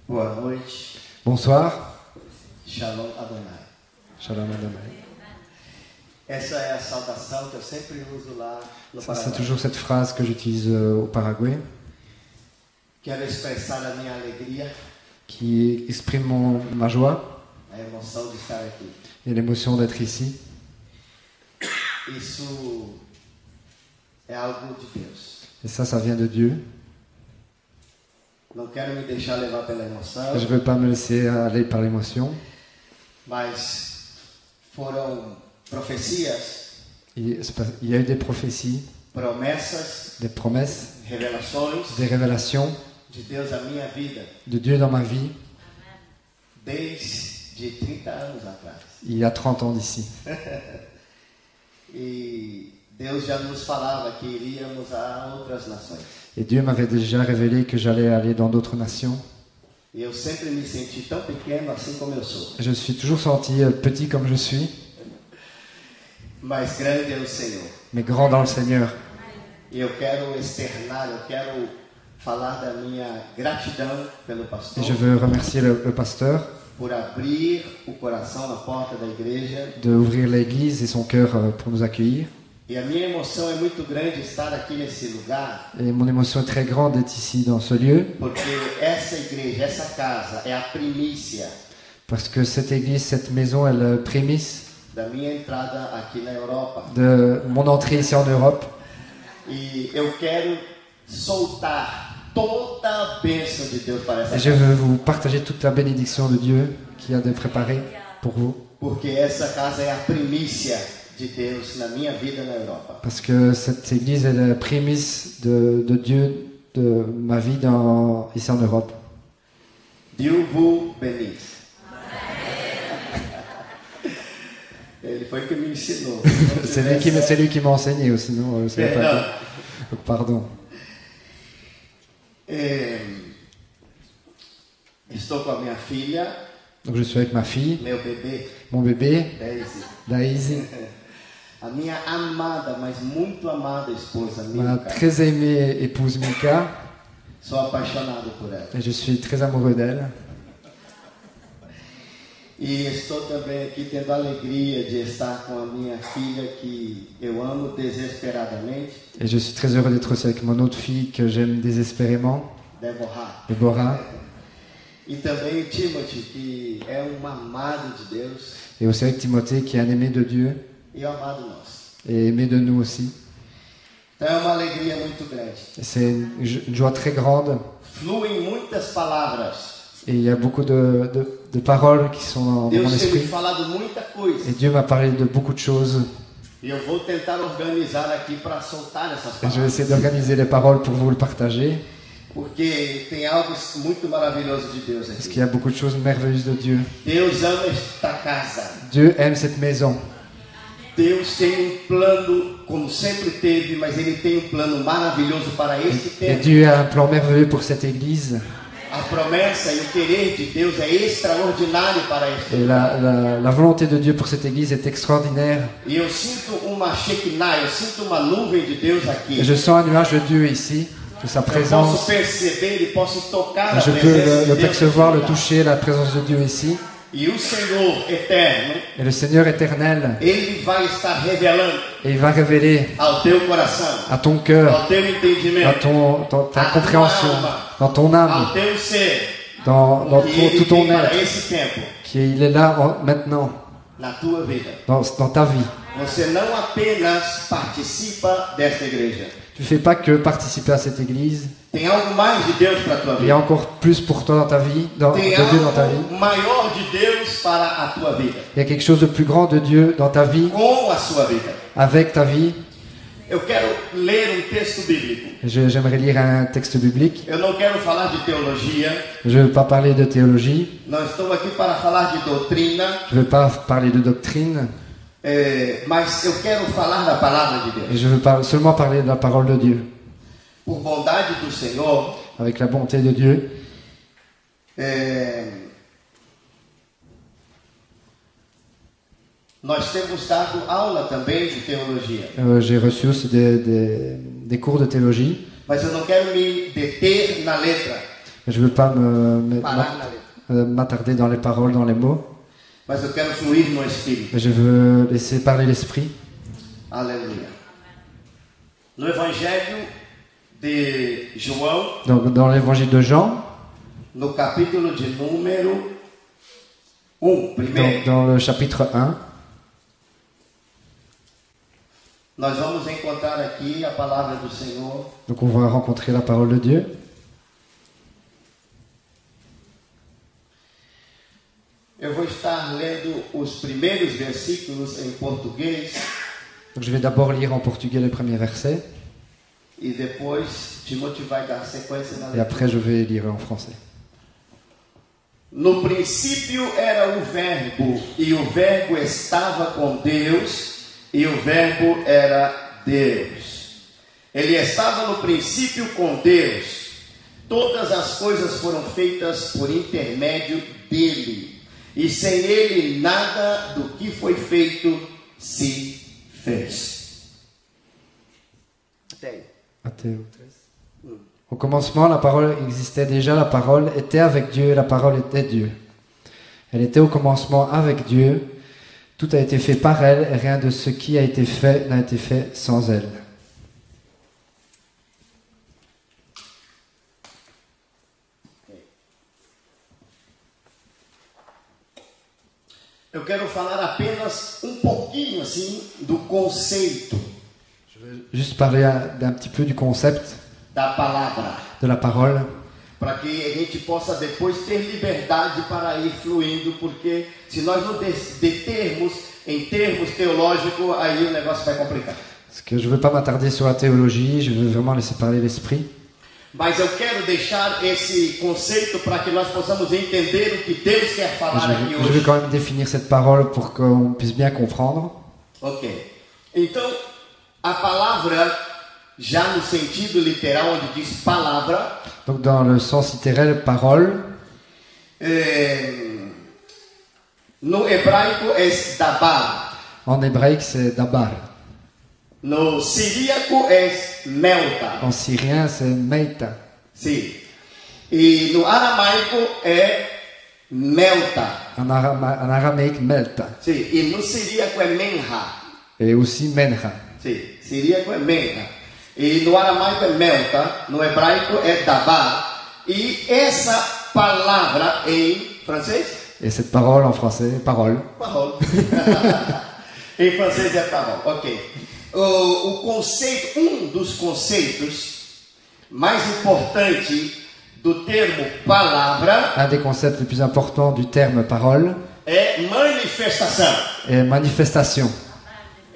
Boa noite. Bonsoir. Shalom Adonai. Shalom Adonai. Essa é a saudação que eu sempre uso lá no C'est Paraguai. toujours cette phrase que j'utilise au Paraguay, Quero expressar a minha alegria, qui exprime ma joie a emoção de estar aqui. et l'émotion d'être ici. Isso é algo de Deus. Et ça vient de Dieu. Não quero me deixar levar pela emoção, Je ne veux pas me laisser aller par l'émotion. mas foram profecias, Il y a eu des prophéties, promessas, des promesses, revelações des révélations de Deus à minha vida de Dieu dans ma vie desde 30 anos atrás. il y a 30 ans d'ici. E Deus já nos falava que iríamos a outras nações. Et Dieu m'avait déjà révélé que j'allais aller dans d'autres nations. E eu sempre me senti tão pequeno assim como eu sou. Je suis toujours senti petit comme je suis, Mas grande é o Senhor. mais grand dans le Seigneur. E eu quero externar, eu quero falar da minha gratidão pelo Et pastor je veux remercier le pasteur por abrir o coração na porta da igreja. d'ouvrir l'église et son cœur pour nous accueillir. E a minha emoção é muito grande estar aqui nesse lugar, Et mon émotion est très grande d'être ici dans ce lieu, porque essa igreja, essa casa é a primícia parce que cette église, cette maison, elle est prémisse da minha entrada aqui na Europa. de mon entrée ici en Europe. E eu quero soltar toda a bênção de Deus para essa Et je casa. veux vous partager toute la bénédiction de Dieu qui a de préparer pour vous, Porque essa casa é a primícia de Deus na minha vida na Europa. parce que cette église est la prémisse de Dieu de ma vie ici en Europe. Dieu vous bénisse. Ele foi que me ensinou. C'est lui qui m'a enseigné, ou sinon je ne savais Perdão. pas. Donc, pardon. Estou com a minha filha, Donc je suis avec ma fille, meu bebê, mon bébé, Daisy. Daisy, A minha amada, mas muito amada esposa, ma Milka. très aimée épouse Mika, Sou apaixonado por ela. et je suis très amoureux d'elle. E estou também aqui tendo a alegria de estar com a minha filha que eu amo desesperadamente, Et je suis très heureux d'être aussi avec mon autre fille que j'aime désespérément, Deborah. Déborah, E também o Timothy, que é um amado de Deus et aussi avec Timothée qui est un aimé de Dieu e um amado nosso. et aimé de nous aussi. Então é uma alegria muito grande. Et c'est une joie très grande, Fluem muitas palavras. et il y a beaucoup de paroles qui sont dans mon Deus tem me esprit. falado muita coisa. Et Dieu m'a parlé de beaucoup de choses, E eu vou tentar organizar aqui para soltar essas et je vais palavras. essayer d'organiser les paroles pour vous le partager, Porque tem algo muito maravilhoso de Deus parce aqui. qu'il y a beaucoup de choses merveilleuses de Dieu. Deus ama esta casa. Dieu aime cette maison. Deus tem plano, como sempre teve, mas Ele tem plano maravilhoso para esse Et tempo. Dieu a un plan merveilleux pour cette église. A promessa e o querer de Deus é extraordinário para este Et lugar. la volonté de Dieu pour cette église est extraordinaire. E eu sinto uma Shekinah, eu sinto uma nuvem de Deus aqui. Et je sens un nuage de Dieu ici, de sa Eu posso présence. perceber e posso tocar Et a je peux presença de le Deus. percevoir, le nesse lugar. toucher, la présence de Dieu ici. E o Senhor eterno, Et le Seigneur éternel, Ele vai estar revelando et il va révéler ao teu coração, à ton cœur, ao teu à entendimento, ta compréhension, dans ton âme, ao teu ser, dans que Ele tout ton tem para être, esse tempo, qu'il est là maintenant, na tua vida. dans ta vie. Você não apenas participa desta igreja. Tu ne fais pas que participer à cette église. Tem algo mais de Deus para a tua Il y a vida. encore plus pour toi dans ta vie, Tem de Dieu dans ta vie. algo maior de Deus para a tua vida. Il y a quelque chose de plus grand de Dieu dans ta vie, Com a sua vida. avec ta vie. Eu quero ler texto bíblico. J'aimerais lire un texte biblique. Eu não quero falar de teologia. Je ne veux pas parler de théologie. Não estou aqui para falar de doutrina. Je ne veux pas parler de doctrine. Mas eu quero falar da palavra de Deus. Et je veux seulement parler de la parole de Dieu. Por bondade do Senhor, avec la bonté de Dieu. Nós temos dado aula também de teologia. J'ai reçu aussi des cours de théologie. Mas eu não quero me deter na letra. Je ne veux pas Parar na letra. m'attarder dans les paroles, dans les mots. Mas eu quero fluir no Espírito. Je veux laisser parler l'Esprit. Aleluia. No Evangelho de João, Donc, dans l'évangile de Jean, no capítulo de número 1, primeiro, dans le chapitre 1, nós vamos encontrar aqui a palavra do Senhor. donc on va rencontrer la parole de Dieu. Eu vou estar lendo os primeiros versículos em português Donc, je vais d'abord lire en portugais les premiers versets, e depois Timóteo vai dar sequência na et leitura. après je vais lire en français. No princípio era o Verbo, e o Verbo estava com Deus, e o Verbo era Deus. Ele estava no princípio com Deus. Todas as coisas foram feitas por intermédio dele, e sem ele nada do que foi feito se fez. Matthieu 13. Au commencement, la parole existait déjà, la parole était avec Dieu et la parole était Dieu. Elle était au commencement avec Dieu. Tout a été fait par elle et rien de ce qui a été fait n'a été fait sans elle. Eu quero falar apenas pouquinho assim do conceito Je veux juste parler d'un petit peu du concept da palavra, de la parole, para que a gente possa depois ter liberdade para ir fluindo, porque se nós não determos em termos teológicos, aí o negócio vai complicar. parce que je ne veux pas m'attarder sur la théologie, je veux vraiment laisser parler l'esprit. Mas eu quero deixar esse conceito para que nós possamos entender o que Deus quer falar aqui Je veux hoje. quand même définir cette parole pour qu'on puisse bien comprendre. Ok. Então, a palavra, já no sentido literal, onde diz palavra, Donc dans le sens littéral, parole, no hebraico é dabar, en hébraïque c'est dabar, no siríaco é melta, en syrien c'est meita, sim. E no aramaico é melta, en araméique melta, sim. E no siríaco é menha, et aussi menha. sim. Siríaco é menha. E no aramaico é melta, no hebraico é dabar. E essa palavra em francês? Et cette parole en français, parole. Parole. Em francês é parole, ok. O conceito, dos conceitos mais importantes do termo palavra Un des concepts les plus importants du terme parole é manifestação. est manifestation.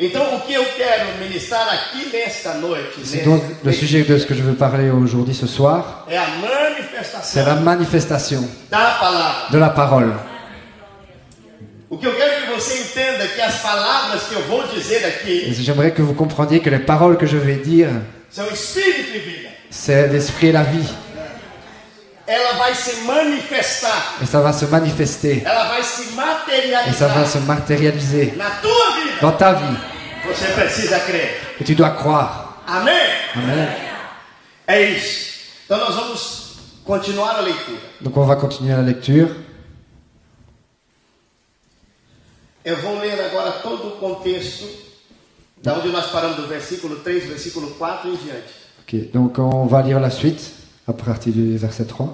Então, o que eu quero ministrar aqui nesta noite, C'est donc le sujet de ce que je veux parler aujourd'hui ce soir, é a c'est la manifestação manifestation da palavra. de la parole. O que eu quero que você entenda é que as palavras que eu vou dizer aqui Et j'aimerais que vous compreniez que les paroles que je vais dire, são espírito e vida. c'est l'esprit et la vie. Ela vai se manifestar, Et ça va se manifester. ela vai se Et ça va materializar se matérialiser na tua vida. dans ta vie. Você precisa crer. Et tu dois croire. Amém? Amen. É isso. Então nós vamos continuar a leitura. Donc on va continuer la lecture. Eu vou ler agora todo o contexto, da onde nós paramos do versículo 3, versículo 4 em diante. Ok, donc on va lire la suite à partir du verset 3.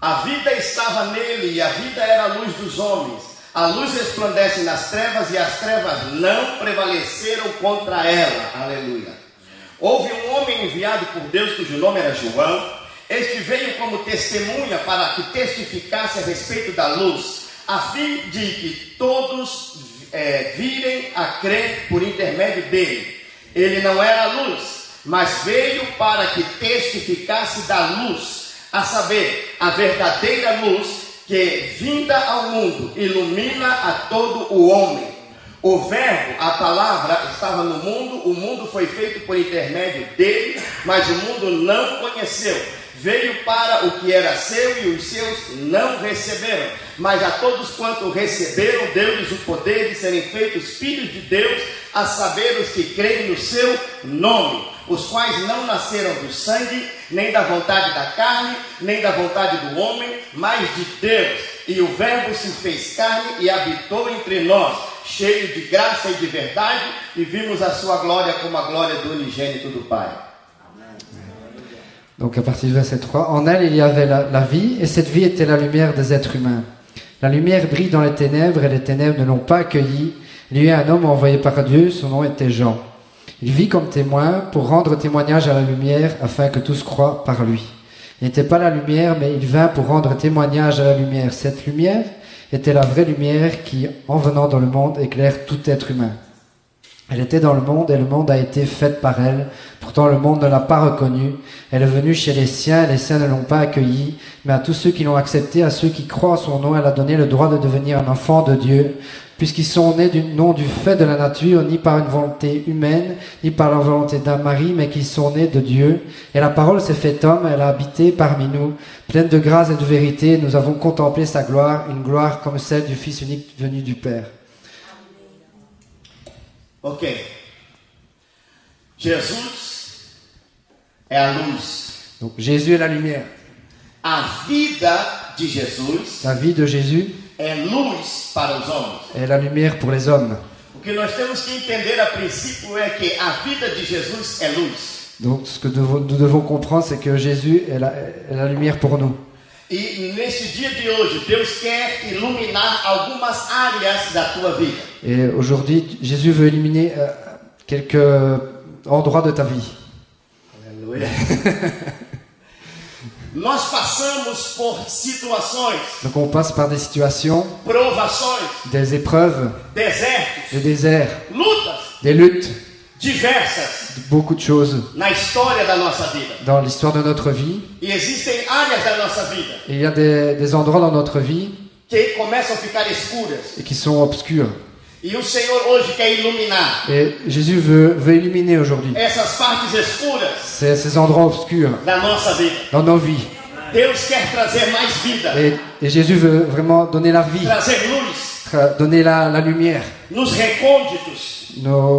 A vida estava nele e a vida era a luz dos homens. A luz resplandece nas trevas e as trevas não prevaleceram contra ela. Aleluia. Houve um homem enviado por Deus cujo nome era João. Este veio como testemunha para que testificasse a respeito da luz, a fim de que todos virem a crer por intermédio dele. Ele não era a luz, mas veio para que testificasse da luz, a saber, a verdadeira luz que, vinda ao mundo, ilumina a todo o homem. O verbo, a palavra, estava no mundo, o mundo foi feito por intermédio dele, mas o mundo não conheceu. Veio para o que era seu e os seus não receberam. Mas a todos quanto receberam, deu-lhes o poder de serem feitos filhos de Deus, a saber os que creem no seu nome, os quais não nasceram do sangue, nem da vontade da carne, nem da vontade do homem, mas de Deus. E o verbo se fez carne e habitou entre nós, cheio de graça e de verdade, e vimos a sua glória como a glória do unigênito do Pai. Donc à partir du verset 3, en elle il y avait la vie, et cette vie était la lumière des êtres humains. La lumière brille dans les ténèbres, et les ténèbres ne l'ont pas accueillie. Il y eut un homme envoyé par Dieu, son nom était Jean. Il vit comme témoin pour rendre témoignage à la lumière, afin que tous croient par lui. Il n'était pas la lumière, mais il vint pour rendre témoignage à la lumière. Cette lumière était la vraie lumière qui, en venant dans le monde, éclaire tout être humain. Elle était dans le monde et le monde a été fait par elle. Pourtant le monde ne l'a pas reconnue. Elle est venue chez les siens et les siens ne l'ont pas accueillie. Mais à tous ceux qui l'ont acceptée, à ceux qui croient en son nom, elle a donné le droit de devenir un enfant de Dieu. Puisqu'ils sont nés non du fait de la nature, ni par une volonté humaine, ni par la volonté d'un mari, mais qu'ils sont nés de Dieu. Et la parole s'est faite homme, elle a habité parmi nous, pleine de grâce et de vérité. Nous avons contemplé sa gloire, une gloire comme celle du Fils unique venu du Père. Ok. Jesus é a luz. Donc Jésus est la lumière. A vida de Jesus La vie de Jésus é luz para os homens. est la lumière pour les hommes. O que nós temos que entender a princípio é que a vida de Jesus é luz. Donc ce que nous devons comprendre, c'est que Jésus est la lumière pour nous. E nesse dia de hoje, Deus quer iluminar algumas áreas da tua vida. Et aujourd'hui, Jésus veut éliminer quelques endroits de ta vie. Aleluia. Nós passamos por situações, Donc on passe par des situations, provações, des épreuves, desertos, des déserts, lutas des luttes, diversas beaucoup de choses na história da nossa vida. dans l'histoire de notre vie. E existem áreas da nossa vida Et il y a des endroits dans notre vie que começam a ficar escuras. et qui sont obscurs. E o Senhor hoje quer iluminar Et Jésus veut illuminer aujourd'hui essas partes escuras ces endroits obscurs da nossa vida. dans nos vies. Deus quer trazer mais vida, Et Jésus veut vraiment donner la vie, trazer luz donner la lumière nos recônditos,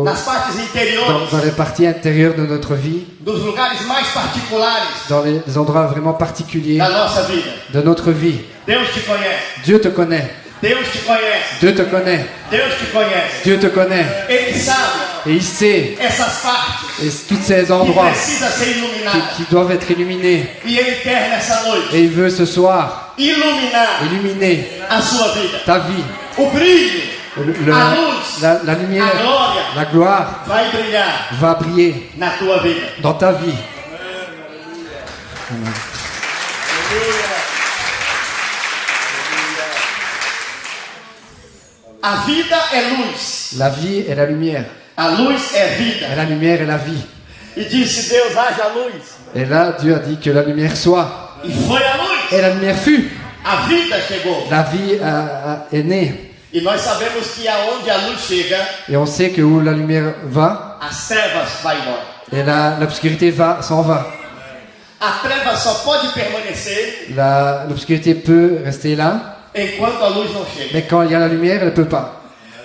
nas partes interiores, dans les parties intérieures de notre vie, dos lugares mais particulares dans les endroits vraiment particuliers da nossa vida. de notre vie. Deus te conhece, Dieu te connaît, Deus te conhece, Dieu te connaît, Deus te conhece. Dieu te connaît. Ele sabe Et il sait essas partes et tous ces que endroits precisam ser iluminadas. qui doivent être illuminés. E Ele quer nessa noite Et il veut ce soir iluminar illuminer a sua vida. ta vie. O brilho, a luz, La lumière, a glória la gloire vai brilhar va briller na tua vida. dans ta vie. Amen. A vida é luz, La vie est la lumière. a luz é vida. Et la lumière est la vie. E disse Deus, haja luz. Et là, Dieu a dit que la lumière soit. E foi a luz. Et la lumière fut. A vida chegou. La vie est née. E nós sabemos que aonde a luz chega, Et on sait que où la lumière va, as trevas vai embora. et l'obscurité s'en va. A treva só pode permanecer L'obscurité peut rester là, enquanto a luz não chega. mais quand il y a la lumière, elle ne peut pas.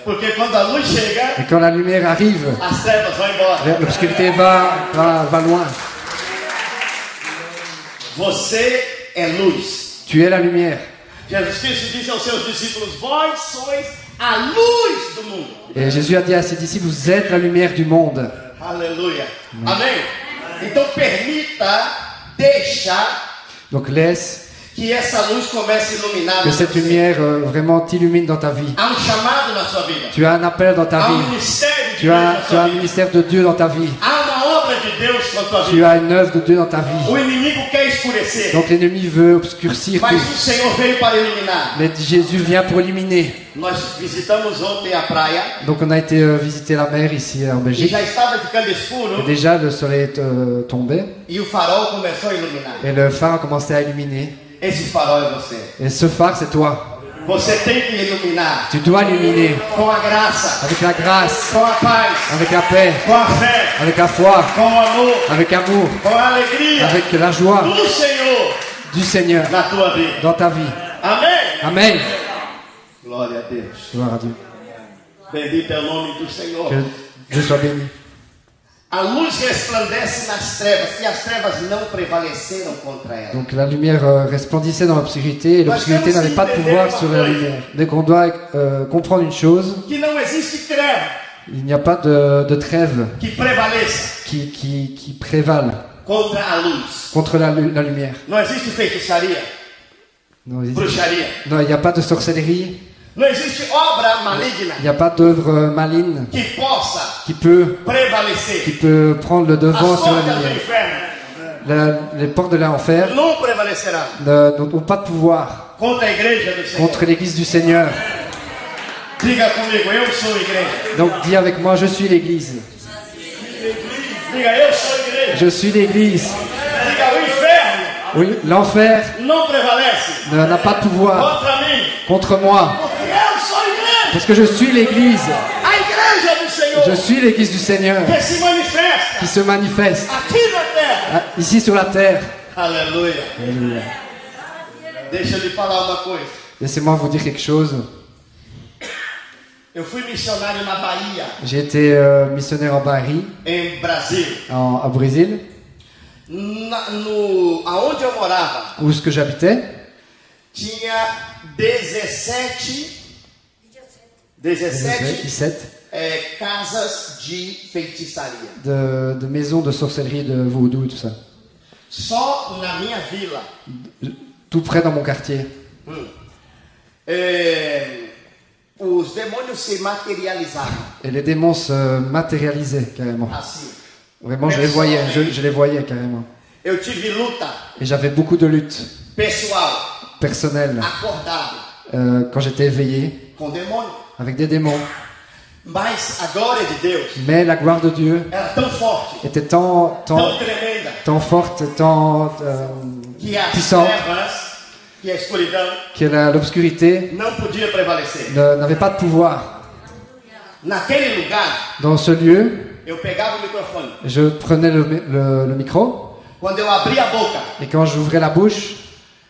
Porque quando a luz chega, Et quand la lumière arrive, as trevas vão embora. l'obscurité va loin. Você é luz. Tu es la lumière. Jesus Cristo disse aos seus discípulos, vós sois a luz do mundo. Et Jésus a dit à ses disciples, vous êtes la lumière du monde. Aleluia. Amém? Então permita, deixa Donc laisse que essa luz comece a iluminar que cette você. lumière vraiment t'illumine dans ta vie. Há chamado na sua vida. Tu as un appel dans ta Há vie. ministério de Tu Deus as na sua un vida. ministère de Dieu dans ta vie. Há uma obra de Deus na tua Tu vida. as une œuvre de Dieu dans ta vie. O inimigo quer escurecer, Donc l'ennemi veut obscurcir mas tout. o Senhor veio para iluminar. Mais Jésus vient pour illuminer. Nós visitamos ontem a praia Donc on a été visiter la mer ici en e Belgique. já estava ficando Et escuro déjà le soleil est tombé. e o farol começou a iluminar. Et le phare a commencé à illuminer. Esse farol é você. Et ce phare, c'est toi. Você tem que iluminar Tu dois illuminer com a graça, avec la grâce, com a paz, avec la paix, com a fé, avec la foi, com o amor, avec l'amour, com a alegria avec la joie do Senhor du Seigneur na tua vida. dans ta vie. Amém? Amen. Glória a Deus. Gloire à Dieu. Bendito é o nome do Senhor. Que Dieu soit béni. A luz resplandece nas trevas e as trevas não prevaleceram contra ela. Donc la lumière resplendissait dans l'obscurité et l'obscurité n'avait pas de pouvoir sur la lumière. Donc on doit comprendre une chose, Que não existe treva il n'y a pas de trêve que prevaleça qui prévale contra a luz. contre la lumière. Não existe feitiçaria, Non, il bruxaria. n'y a pas de sorcellerie, Não existe obra maligna il n'y a pas d'œuvre maligne que possa qui peut prevalecer. prendre le As devant sur la portas do lumière. inferno Les portes de l'enfer não prevalecerão n'ont pas de pouvoir contra a igreja do Senhor. contre l'église du Seigneur. Diga comigo, eu sou igreja. Donc dis avec moi, je suis l'église. Diga, eu sou igreja. Je suis l'église. Diga, o inferno Oui, l'enfer não prevalece n'a pas de pouvoir contra mim. contre moi. Porque eu sou igreja. Parce que je suis l'église. A igreja do Senhor Je suis l'église du Seigneur que se manifesta qui se manifeste aqui na terra. ici sur la terre. Aleluia. Alléluia. Deixa eu lhe falar uma coisa. Laissez-moi vous dire quelque chose. Eu fui missionário na Bahia, J'ai été missionnaire en Bahia, em Brasil. au Brésil, Aonde eu morava, où ce que j'habitais. tinha 17 casas de feitiçaria. De maisons de sorcellerie, de vaudou et tout ça. Só na minha vila. Tout près dans mon quartier. Os demônios se materializavam. Et les démons se matérialisaient carrément. Assim. Vraiment, je les voyais, je les voyais carrément. Eu tive luta Et j'avais beaucoup de luttes pessoal, personnelles acordado, quand j'étais éveillé com demônio. avec des démons. Mas a glória de Deus Mais la gloire de Dieu era tão forte, était tant tão tremenda, forte, tant que as puissante trevas, que a escuridão que l'obscurité não podia prevalecer. n'avait pas de pouvoir. Naquele lugar, Dans ce lieu, eu pegava o microfone. je prenais le micro Quando eu abria a boca, et quand j'ouvrais la bouche,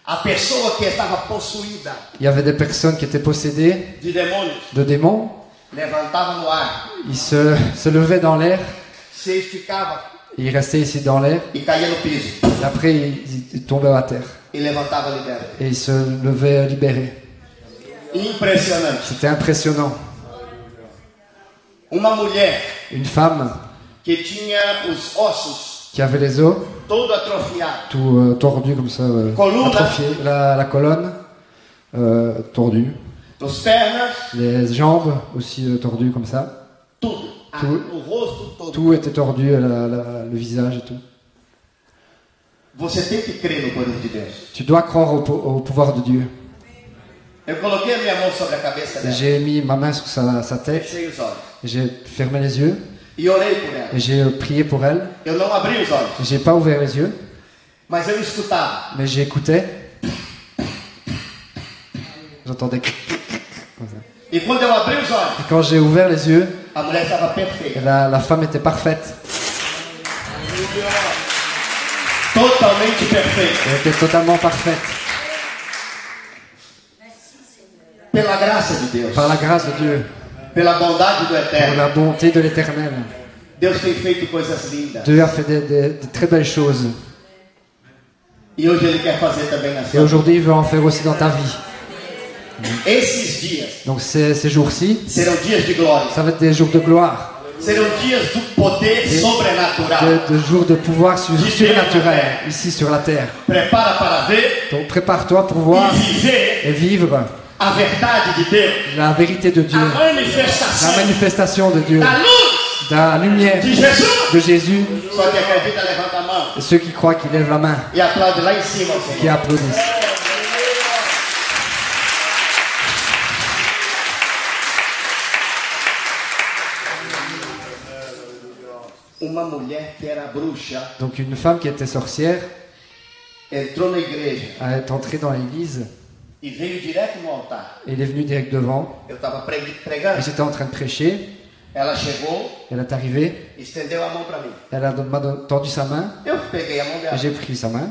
a pessoa que estava possuída il y avait des personnes qui étaient possédées de demônios de démons. levantava no ar, Ils se levaient dans l'air, se esticava ils restaient ici dans l'air, e caía no piso. et après ils tombaient à terre. E levantava liberto. Et ils se levaient libérés. Impressionante. C'était impressionnant. Uma mulher Une femme que tinha os ossos qui avait les os todo atrofiados, tout tordus comme ça, Colonne. atrophiés, la colonne tordue, as pernas, les jambes aussi tordues comme ça. tudo. Tudo. O rosto todo. Tout était tordu, le visage et tout. Você tem que crer no poder de Deus. Tu dois croire au pouvoir de Dieu. Eu coloquei a minha mão sobre a cabeça dela, J'ai mis ma main sur sa tête, fechei os olhos j'ai fermé les yeux e orei por ela. et j'ai prié pour elle. Eu não abri os olhos, J'ai pas ouvert les yeux, mas eu escutava. mais j'écoutais. J'entendais comme ça. E quando eu abri os olhos, Et quand j'ai ouvert les yeux, a mulher estava perfeita, la femme était parfaite. totalmente perfeita. Elle était totalement parfaite. Pela graça de Deus, Par la grâce de Dieu, pela bondade do par Eterno, la bonté de l'Éternel. Deus tem feito coisas lindas. Dieu a fait de très belles choses. E hoje Ele quer fazer também na Et sua vida. aujourd'hui, il veut en faire aussi dans ta vie. Esses dias Donc ces jours-ci, serão dias de glória. ça va être des jours de gloire, Serão dias do poder sobrenatural. de jours de pouvoir surnaturel ici sur la terre. Prepara para ver Donc prépare-toi pour voir e viver et vivre a verdade de Deus. la vérité de Dieu, A manifestação la manifestation de Dieu, da luz de la lumière de Jesus. de Jésus. Só que acredita, levanta a mão Et ceux qui croient, qui lèvent la main, e aplaude lá em cima, qui Senhor. applaudissent. Uma mulher que era bruxa Donc une femme qui était sorcière entrou na igreja est entrée dans l'église e veio direto no altar. Et il est venu direct devant. Eu estava Et pregando. j'étais en train de prêcher. Ela chegou, Elle est arrivée. estendeu a mão para mim. Elle m'a tendu sa main. Eu peguei a mão Et dela. j'ai pris sa main.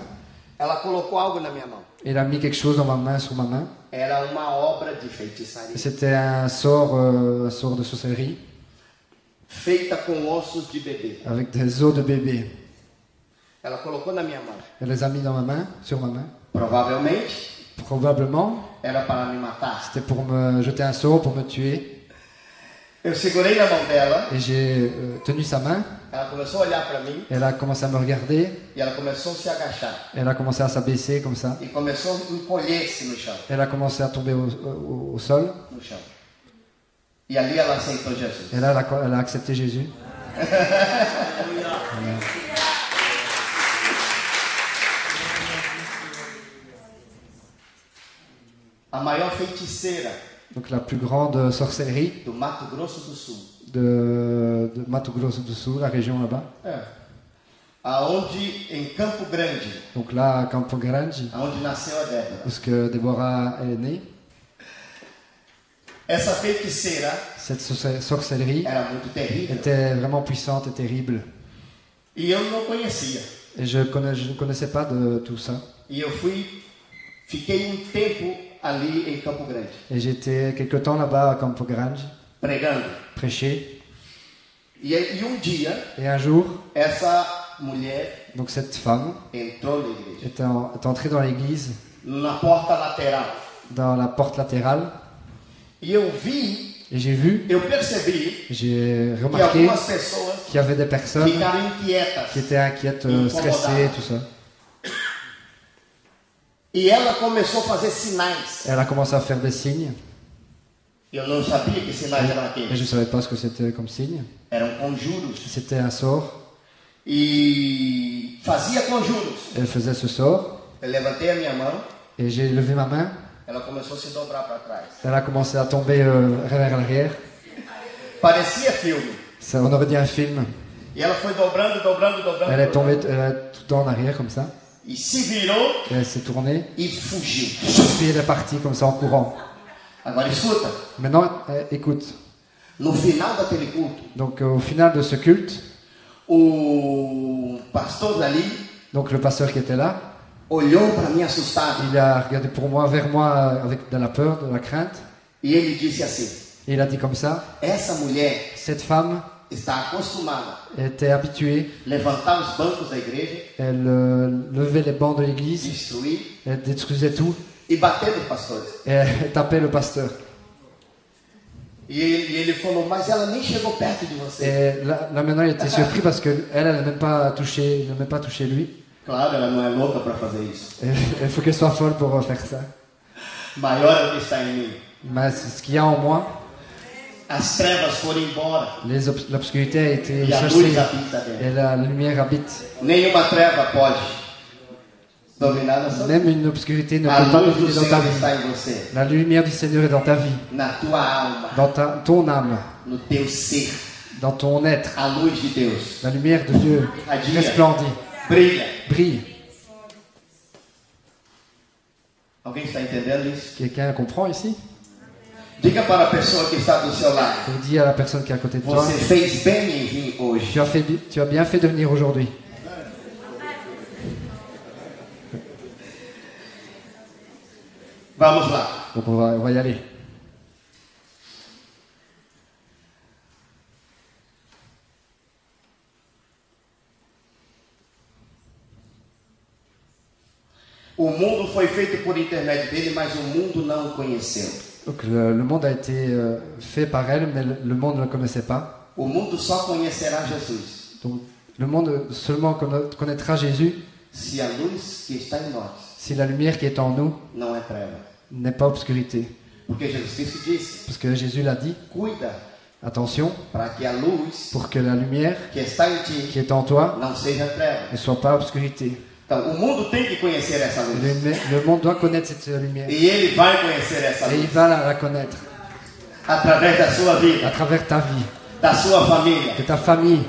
Ela colocou algo na minha mão. Elle a mis quelque chose dans ma main, sur ma main. Era uma obra de Et feitiçaria c'était un sort de sorcellerie feita com ossos de bebê. avec des os de bébé. Ela colocou na minha mão. Elle les a mis dans ma main, sur ma main. Provavelmente Probablement, era para me matar. c'était pour me jeter un sort, pour me tuer. Eu segurei na mão dela. Et j'ai tenu sa main. Ela começou a olhar para mim Elle a commencé à me regarder. e ela começou a se agachar Elle a commencé à s'abaisser comme ça. e começou a encolher-se no chão, Elle a commencé à tomber au sol. no chão. E ali ela aceitou Jesus. Et là, elle a accepté Jésus. A maior feiticeira Donc la plus grande sorcellerie do Mato Grosso do Sul. de Mato Grosso do Sul, la région là-bas. Aonde em Campo Grande, Donc là, à Campo Grande, aonde nasceu a Débora. où ce que Déborah est née, Essa feiticeira cette sorcellerie era muito terrível était vraiment puissante et terrible. e eu não conhecia. Et je ne connaissais pas de tout ça. E eu fiquei tempo ali em Campo Grande, Et j'étais quelque temps là-bas à Campo Grande, pregando. prêcher. E dia, Et un jour, essa mulher donc cette femme entrou na igreja, est entrée dans l'église, na porta lateral. dans la porte latérale. E eu vi, Et j'ai vu, eu percebi j'ai que remarqué algumas pessoas qu'il y avait des personnes ficaram inquietas. qui étaient inquiètes, stressées, tout ça. E ela começou a fazer sinais. Elle a commencé à faire des signes. Eu não sabia que sinais eram Et aqueles. je ne savais pas ce que c'était comme signe. Eram conjuros. C'était un sort. E fazia conjuros. Elle faisait ce sort. Eu levantei a minha mão. Et j'ai levé ma main. Ela começou a se dobrar para trás. Elle a commencé à tomber vers l'arrière. Parecia filme. Ça, on aurait dit un film. E ela foi dobrando, dobrando, dobrando. Elle est tombée tout en arrière comme ça. E se virou Et elle s'est tournée. e fugiu. Puis elle est partie comme ça en courant. Agora escuta. Maintenant, écoute. No final daquele culto, Donc au final de ce culte, o pastor dali donc le pasteur qui était là, olhou para mim assustado. il a regardé vers moi avec de la peur, de la crainte. E ele disse assim: Et il a dit comme ça, essa mulher cette femme está acostumada était habituée. a levantar os bancos da igreja, Elle levait les bancs de l'église. destruir Elle détruisait tout. e bater nos pastores. Et elle tapait le pasteur. E ele falou: mas ela nem chegou perto de você. Et là maintenant, il était surpris parce qu'elle n'a même pas touché lui. Claro, ela não é louca para fazer isso. Et il faut qu'elle soit folle pour faire ça. Maior é o que está em mim. Mais ce qu'il y a en moi, As trevas foram embora l'obscurité a été e a chassée. luz habita dentro. Et la lumière habite. Nenhuma treva pode dominar a sua vida. Même une obscurité ne A peut pas luz do dominer dans ta Senhor vie. está em você, La lumière du Seigneur est dans ta vie, na tua alma, dans ton âme, no teu ser. dans ton être. A luz de Deus La lumière de Dieu resplendit, brilha. brille. Alguém está entendendo isso? Quelqu'un comprend ici? Diga para a pessoa que está do seu lado: Je dis à la personne qui est à côté de toi, você fez bem em vir hoje. tu as bien fait de venir aujourd'hui. Vamos lá. Donc on va y aller. O mundo foi feito por intermédio dele, mas o mundo não o conheceu. Donc le monde a été fait par elle, mais le monde ne le connaissait pas. O mundo só conhecerá Jesus Donc le monde seulement connaîtra Jésus se a luz que está em nós si la lumière qui est en nous não é treva. n'est pas obscurité. Porque Jesus Cristo disse: Parce que Jésus l'a dit, cuida attention, para que a luz pour que la lumière que está em qui ti est en toi não seja treva. ne soit pas obscurité. Então, o mundo tem que conhecer essa luz. Le monde doit connaître cette lumière. E ele vai conhecer essa Et il luz va la connaître através da sua vida, à travers ta vie, da sua família, de ta famille,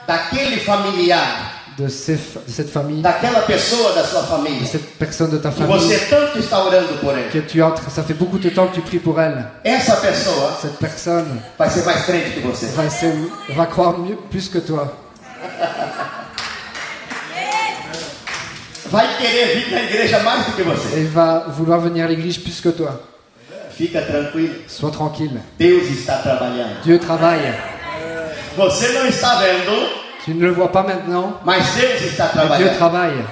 daquele familiar de cette famille, daquela pessoa da sua de família, cette personne de ta que famille, você tanto está orando por ele. que ça fait beaucoup de temps que tu pries pour elle. Essa pessoa Cette personne vai ser mais crente que você. va croire plus que toi. Vai querer vir na igreja mais do que você. Elle va vouloir venir à l'église plus que toi. Fica tranquilo. Sois tranquille. Deus está trabalhando. Dieu travaille. Você não está vendo, Tu ne le vois pas maintenant, mas Deus está mais Dieu trabalhando. travaille.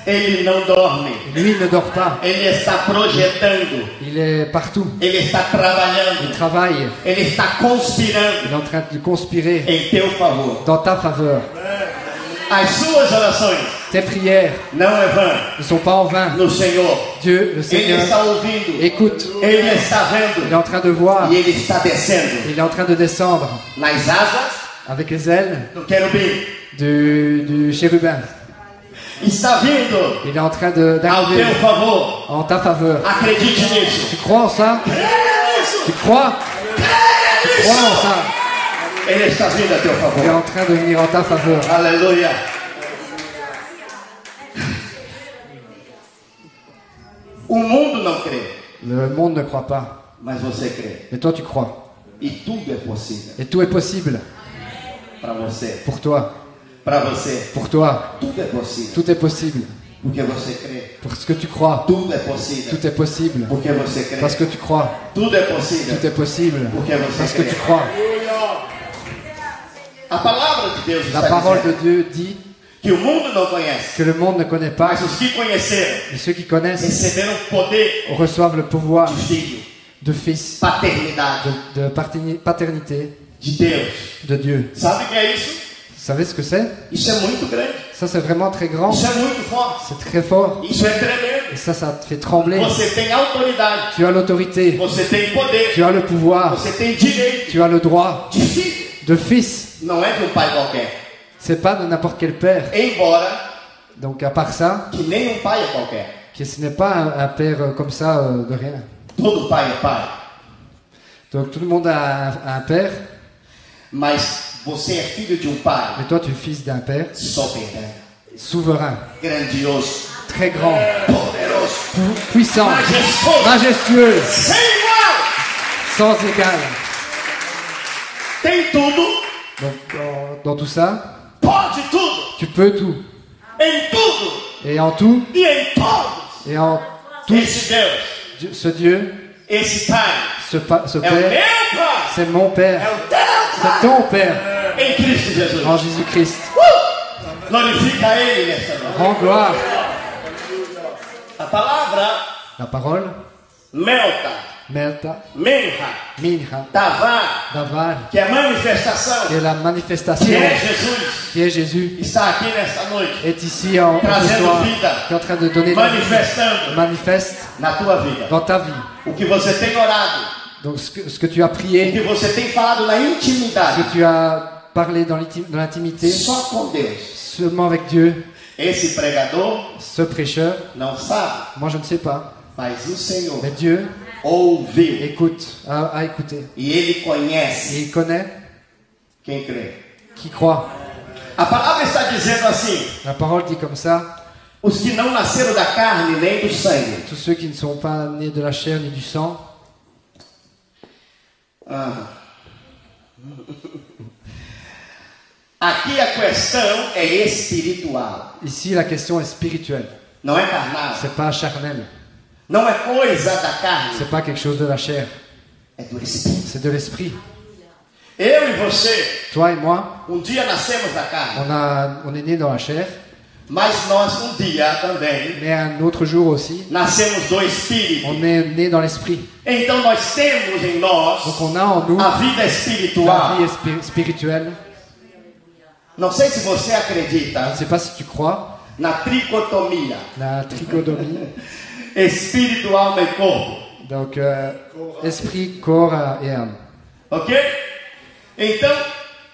Ele não dorme. Lui, il ne dort pas. Ele está projetando. Il est partout. Ele está trabalhando. Il travaille. Ele está conspirando Il est en train de conspirer em teu favor. dans ta faveur. As suas orações Tes prières não é vã ne sont pas en vain. no Senhor. Dieu, le Ele Seigneur, está ouvindo. écoute. Ele está Il est vendo. en train de voir. E ele está descendo Il est en train de descendre nas asas avec les ailes do querubim. du chérubin. Está vindo Il est en train ao d'arriver teu favor. en ta faveur. Acredite nisso. Tu crois en ça? Tu crois? Tu crois en ça? Ele está vindo a teu Il est favor. en train de venir en ta faveur. Aleluia. O mundo não crê, Le monde ne croit pas, mas você crê. mais toi tu crois. E tudo é possível Et tout est possible para você. pour toi. Para você, Pour toi, tudo é possível. tout est possible. Porque você crê. Parce que tu crois, Tudo é possível. tout est possible. Porque você crê. Parce que tu crois, Tudo é possível. tout est possible. Porque você Parce que crê. tu crois. A palavra de Deus La está parole de dizendo Dieu dit que o mundo não conhece, que le monde ne connaît pas, mas os que conheceram et ceux qui connaissent receberam poder reçoivent le pouvoir de filho, de fils, paternidade de paternité de Deus. de Dieu. Sabe o que é isso? Vous savez ce que c'est? Isso é muito grande. Ça c'est vraiment très grand, Isso é muito forte. c'est très fort, Isso é tremendo. et ça te fait trembler. Você tem autoridade. Tu as l'autorité, Você tem poder. tu as le pouvoir, Você tem direito tu as le droit de filho. de fils. Não é de um pai qualquer. C'est pas de n'importe quel père. Embora Donc à part ça, que nem um pai é qualquer. que ce n'est pas un père comme ça de rien. Todo pai é pai. Donc tout le monde a un père, Mas você é filho de um pai mais toi tu es fils d'un père soberano, souverain, grandioso, très grand, poderoso, puissant, majestoso, majestueux, sem igual. sans égal. Tem tudo, Donc dans tout ça, pode tudo, tu peux tout. em tudo Et en tout, e em todos. et en tout, Esse Deus, ce Dieu, esse Pai, ce é o Père, meu Pai, c'est mon é Père, o teu c'est Pai, ton Père, em Cristo Jesus. en Jésus-Christ. Glorifica Ele nessa noite. Rends gloire. A palavra La parole, melta, Melta, menha, Minha, davar, Davar, que é manifestação, qui est la que manifestation, é Jesus, qui est Jésus, está aqui nesta noite, est ici en ce trazendo soir, vida, qui est en train de donner la vie, manifestando manifeste na tua vida. dans ta vie. O que você tem orado, Donc ce que tu as o prié, que você tem falado na ce intimidade, que tu as parlé dans l'intimité, só com Deus. seulement avec Dieu, Esse pregador ce prêcheur, não sabe, moi je ne sais pas, mas o Senhor mais Dieu ouviu écoute, a écouté. e Ele Et conhece il connaît quem crê. qui croit. A palavra está dizendo assim: La parole dit comme ça, os que não nasceram da carne nem do sangue. tous ceux qui ne sont pas nés de la chair ni du sang. Ah. Aqui a questão é espiritual, Ici la question est spirituelle, não é carnal, c'est pas charnel, não é coisa da carne, c'est pas quelque chose de la chair, é do Espírito. c'est de l'esprit. Eu e você, Toi et moi, dia nascemos da carne, on est nés dans la chair, mas nós dia também mais un autre jour aussi, nascemos do Espírito. on est nés dans l'esprit. Então nós temos em nós Donc on a en nous a vida la espiritual. vie spirituelle. Não sei se você Je ne acredita sais pas si tu crois, na tricotomia, la trichotomie, espírito, alma e corpo, donc esprit, corps et âme. ok? Então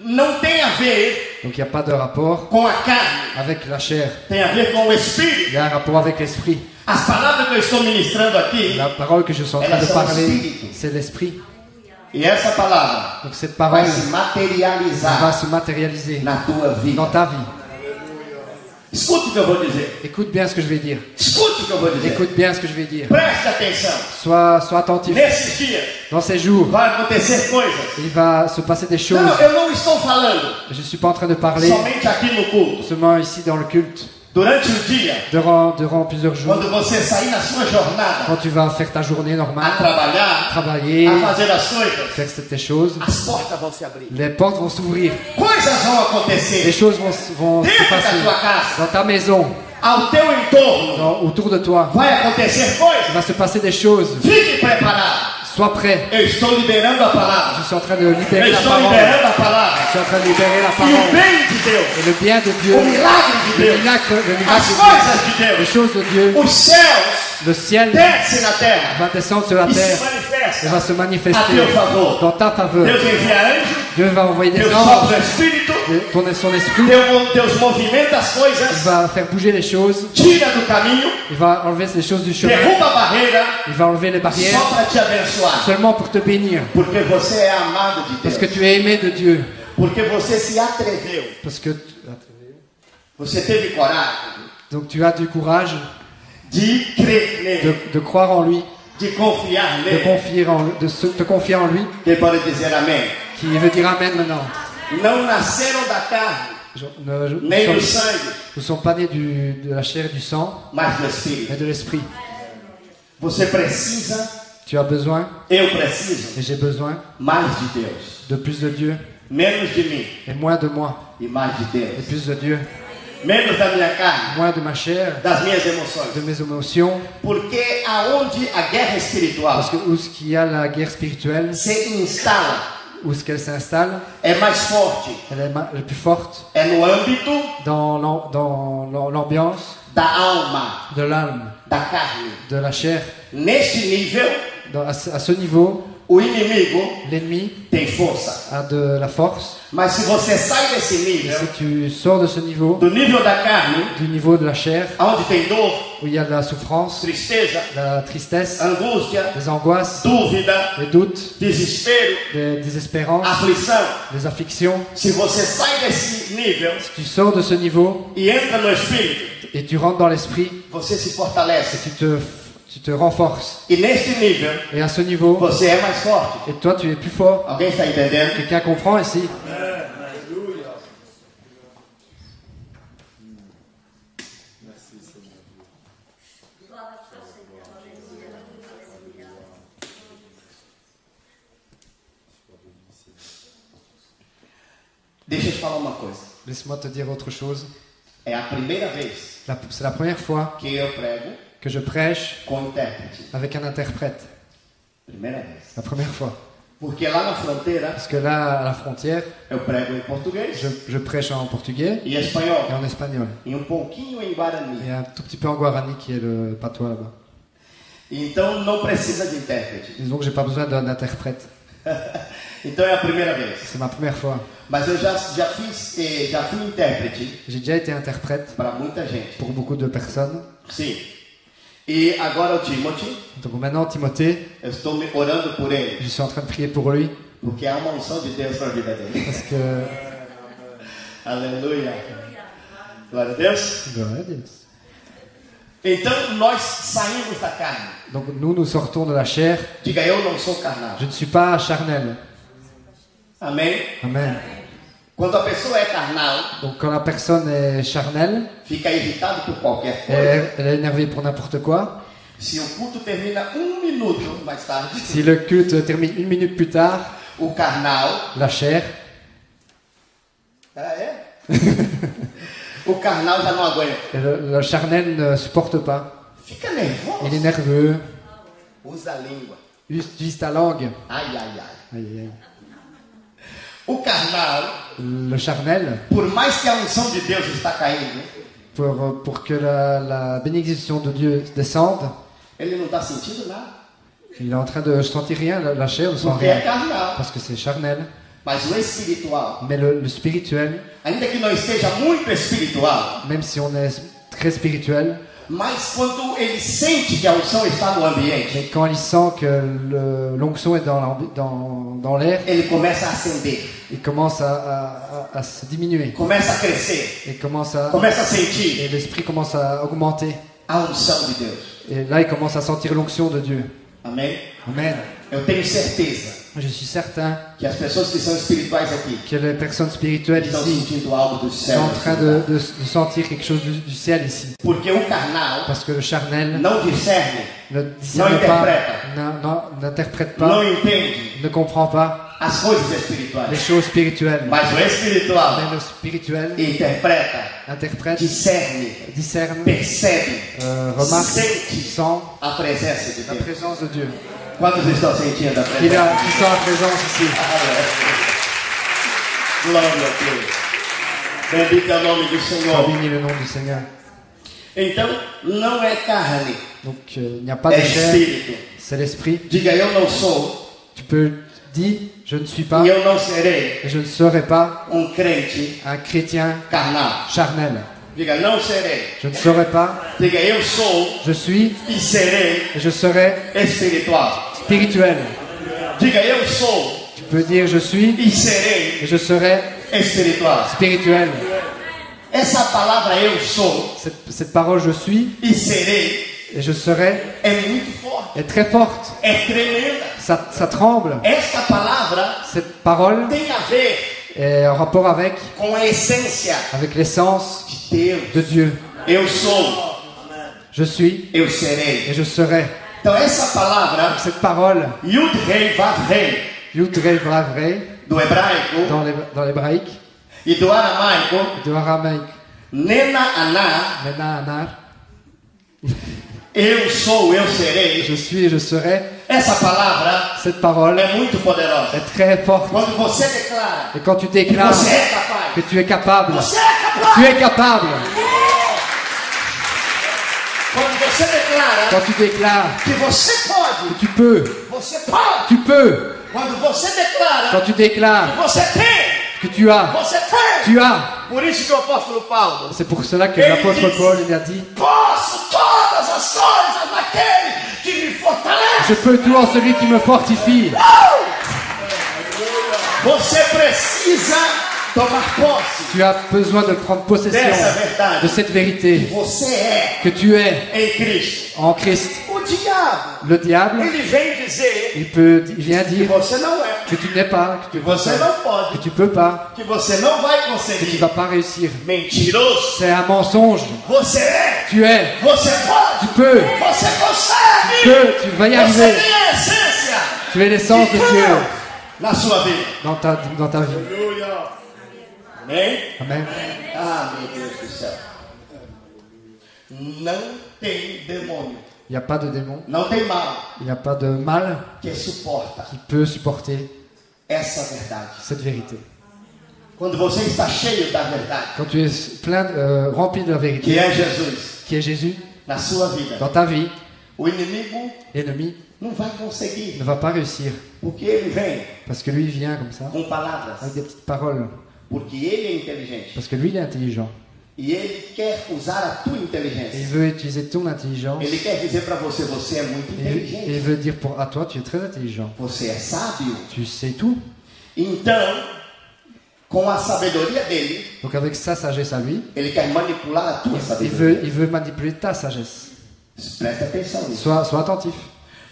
não tem a ver Donc il n'y a pas de rapport com a carne, avec la chair, tem a ver com o espírito. il y a un rapport avec l'esprit. As palavras que eu estou ministrando aqui, La parole que je suis en train de parler, c'est l'esprit. E essa palavra Donc cette vai parole se materializar va se matérialiser na tua vida. dans ta vie. Escute o que eu vou dizer. Écoute bien ce que je vais dire. Escute o que eu vou dizer. Écoute bien ce que je vais dire. Preste atenção. Sois attentif. Nesses dias Dans ces jours, vai acontecer coisas. il va se passer des choses. Não, eu não estou falando Je ne suis pas en train de parler somente aqui no culto. seulement ici dans le culte. Durante o dia, Durant plusieurs jours, quando você sair na sua jornada quand tu vas faire ta journée a normale, trabalhar, travailler, a fazer as coisas, faire tes choses, as portas vão se abrir. les portes vont s'ouvrir. Coisas vão Les acontecer choses vont se dentro da passer tua casa, dans ta maison, ao teu entorno. autour de toi. Vai acontecer Il coisas. va se passer des choses. Fique preparado. Sois prêt. Eu estou liberando a palavra. Je suis en train de Eu libérer la estou parole. liberando a palavra. Je suis en train de libérer la E o parole. bem de Deus, Et le bien de Dieu, o milagre de le Deus, miracle as de Dieu, coisas de les Deus, choses de Dieu, os céus le ciel descem na terra va descendre sur la e se terre et va manifesta se a manifester teu favor. dans ta faveur. Deus envia anjos, Dieu va envoyer des Deus anges, sopra o Espírito, son esprit, Deus movimenta as il coisas, va faire bouger les choses, tira do caminho, il va enlever les choses du chemin, derruba a barreira, il va enlever les barrières só para te abençoar. seulement pour te bénir. Porque você é amado de Parce que Deus. tu es aimé de Dieu. Porque você se atreveu. Parce que Você teve coragem donc tu as du courage de crer nele, de croire en lui, de confiar de nele. te confier en lui, Quem pode dizer amém? qui veut dire Amen maintenant. Não nasceram da carne, nem do sangue, ne sont pas nés de la chair et du sang, mas do Espírito. mais de l'esprit. Você precisa, Tu as besoin, eu preciso, et j'ai besoin, mais de Deus. de plus de Dieu Menos de mim et moins de moi, e mais de et Deus. plus de Dieu, Menos da minha carne, moins de ma chair, das minhas emoções. de mes émotions, Porque aonde a guerra espiritual parce que où ce qu'il y a la guerre spirituelle, se instala, où ce qu'elle s'installe, é mais forte. elle est la plus forte É no âmbito dans l'ambiance da alma, de l'âme, da carne. de la chair. Neste nível, À ce niveau, o inimigo l'ennemi tem força. a de la force. Mas se você sai desse Et nível, si tu sors de ce niveau, do nível da carne, du niveau de la chair, onde tem dor, où il y a de la souffrance, tristeza, la tristesse, angústia, les angoisses, dúvida, les doutes, desespero, les désespérances, aflição, les afflictions, se você sai desse nível si tu sors de ce niveau e entra no Espírito, et tu rentres dans l'esprit, você se fortalece. tu te renforces. E neste nível, Et à ce niveau, você é mais forte. et toi tu es plus fort. Alguém está entendendo? Quelqu'un comprend ici? Deixa eu te falar uma coisa. Laisse-moi te dire autre chose. É a primeira vez C'est la première fois que eu prego que je prêche com intérprete. avec un interprète. Primeira vez. La première fois. Porque lá na fronteira Parce que là, à la frontière, eu prego em português je prêche en portugais e et espanhol. en espagnol. E pouquinho em Guarani. Et un tout petit peu en guarani qui est le patois là-bas. Então não precisa de intérprete. Disons que j'ai pas besoin d'un interprète. Então é a primeira vez. C'est ma première fois. Mas eu já fui intérprete J'ai déjà été interprète para muita gente. pour beaucoup de personnes. Sim. E agora o Timothy, Donc maintenant, Timothée, eu estou orando por ele, je suis en train de prier pour lui porque há uma unção de Deus na vida dele. parce que... Aleluia. Glória a Deus. Glória a Deus. Então nós saímos da carne. Donc nous sortons de la chair. Diga, eu não sou carnal. Je ne suis pas charnel. Amém? Amen. Quando a pessoa é carnal, Donc quand la personne est charnelle, fica irritado por qualquer coisa. elle est énervée pour n'importe quoi. Se o culto termina minuto mais tarde, Si le culte termine 1 minute plus tard, o carnal, la chair, o carnal já não aguenta. et le charnel ne supporte pas. Fica nervoso. Il est nerveux, Usa a língua. utilise ta langue. Ai, ai, ai. Aïe, aïe, aïe. O carnal, Le charnel, por mais que a unção de Deus está caindo, pour que la bénédiction de Dieu descende, ele não está sentindo nada. il est en train de sentir rien, la chair ne sent Porque é rien. carnal. Parce que c'est charnel. Mas o espiritual, Mais le spirituel, ainda que não esteja muito espiritual, même si on est très spirituel, Mas quando ele sente que a unção está no ambiente, Mais quand il sent que l'onction est dans l'air, ele começa a acender, il commence à se diminuer. começa a crescer, Et começa a sentir et l'esprit commence à augmenter. a unção de Deus. Et là, il commence à sentir l'onction de Dieu. Amém? Amen. Eu tenho certeza Je suis certain que as pessoas que são espirituais aqui que les personnes spirituelles estão ici sentindo algo do sont céu. en train de sentir quelque chose du ciel ici. Porque o carnal Parce que le charnel não discerne, ne discerne pas, n'interprète pas, não entende ne comprend pas as coisas les espirituais. choses spirituelles. Mas o espiritual Mais le spirituel interpreta, interprète, discerne, discerne, percebe, remarque, sente sent a presença de la Deus. présence de Dieu. Quantos estão sentindo a Qui presença? sent la présence ici. Glória a Deus. Bendito é o nome do Senhor. Bénis le nom du Seigneur. Então, não é carne, Donc il n'y a pas de é chair, espírito. c'est l'esprit. Diga, eu não sou Tu peux dire, je ne suis pas e eu não serei et je ne serai pas crente un chrétien carnal. charnel. Diga, não serei. Je ne serai pas, Diga, eu sou je suis e serei et je serai espiritual. spirituel. Diga, eu sou Tu peux dire je suis e serei et je serai espiritual. spirituel. Essa palavra eu sou Cette parole je suis e serei et je serai é muito forte, est très forte. é tremenda. Ça tremble. Esta palavra Cette parole tem a ver est en rapport avec com a essência l'essence de Deus. de Dieu. Eu sou, Je suis eu serei. et je serai. Então essa palavra, Cette parole, Yud Rei Vav Rei, Yud Rei Vav Rei, do hebraico dans l'hébraïque, e do aramaico, de aramaïque, Nena Aná, Mena Anar, eu sou, eu serei. je suis et je serai. Essa palavra Cette parole é muito poderosa. est très forte. Quando você declara Et quand tu que déclares você é capaz, que tu es capable, você é capaz. tu es capable. Quando você declara Quand tu déclares que você pode, que tu peux, você pode. tu peux. Quando você declara Quand tu déclares que você tem, que tu as, você tem. tu as. Por isso que o apóstolo Paulo, C'est pour cela que l'apôtre Paul il a dit posso todas as coisas naquele que me fortalece. je peux tout en celui qui me fortifie. Você precisa tomar posse Tu as besoin de prendre possession dessa verdade. de cette vérité Você é que tu es em Cristo. en Christ. O diabo, Le diable, ele vem dizer il vient que dire você não é, que tu n'es pas, que você não que pode, tu peux pas, que você não vai que tu conseguir. vas pas réussir. Mentiroso. C'est un mensonge. Você é, Tu es, você pode, tu peux, você consegue. tu vas y Você arriver. tem a essência Tu es l'essence de Dieu na sua vida. dans ta vie. Aleluia. Amém? Amen. Ah, meu Deus do céu. Não tem demônio, Il n'y a pas de démon, não tem mal il n'y a pas de mal que suporta qui peut supporter essa verdade. cette vérité. Quando você está cheio da verdade, Quand tu es rempli de la que vérité, é Jesus, qui est Jésus, na sua vida, dans ta vie, o inimigo l'ennemi não vai conseguir, ne va pas réussir. porque ele vem Parce que lui, il vient comme ça, com palavras, avec des petites paroles. porque ele é inteligente Parce que lui, il est intelligent. e ele quer usar a tua Et il inteligência. veut utiliser ton intelligence. Ele quer dizer para você, você é muito Et il inteligente, veut dire à toi, tu es très intelligent. você é sábio. Tu sais tout. Então, com a sabedoria dele, Donc avec sa sagesse à lui, ele quer manipular a tua il sabedoria. veut manipuler ta sagesse. Presta atenção nisso. Sois attentif.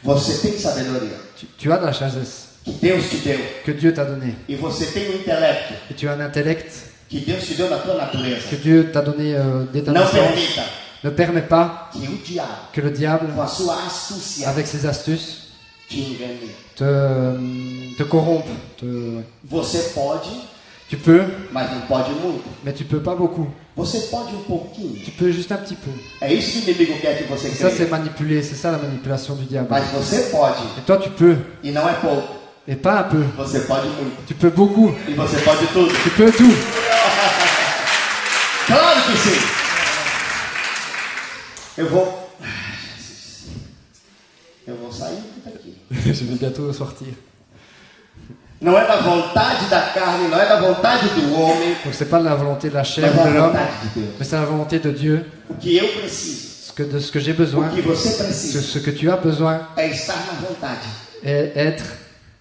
Você tem sabedoria Tu as de la sagesse que Deus te deu que Dieu t'a donnée. e você tem um intelecto Et tu as un intellect que Deus te deu na tua natureza. que Dieu t'a donné dès ta Não naissance. permita Ne permets pas que o diabo, que le diable, com a sua astúcia, avec ses astuces, te engane. te corrompe. Você pode, Tu peux, mas não pode muito. mais tu peux pas beaucoup. Você pode um pouquinho. Tu peux juste un petit peu. É isso que o inimigo quer que você Et ça, c'est creia. manipuler. C'est ça la manipulation du diable. Mas você pode, Et toi, tu peux. e não é pouco. Et pas un peu. Você pode muito. Tu peux beaucoup. E você pode tudo. Tu peux tout. Claro que sim. Eu vou sair daqui. Je vais bientôt sortir. Não é da vontade da carne, não é da vontade do homem, Donc c'est pas la volonté de la chair mas ou é de a l'homme, vontade de Deus. mais c'est la volonté de Dieu. O que eu preciso de ce que j'ai besoin, O que você precisa ce que tu as besoin, é estar na vontade est être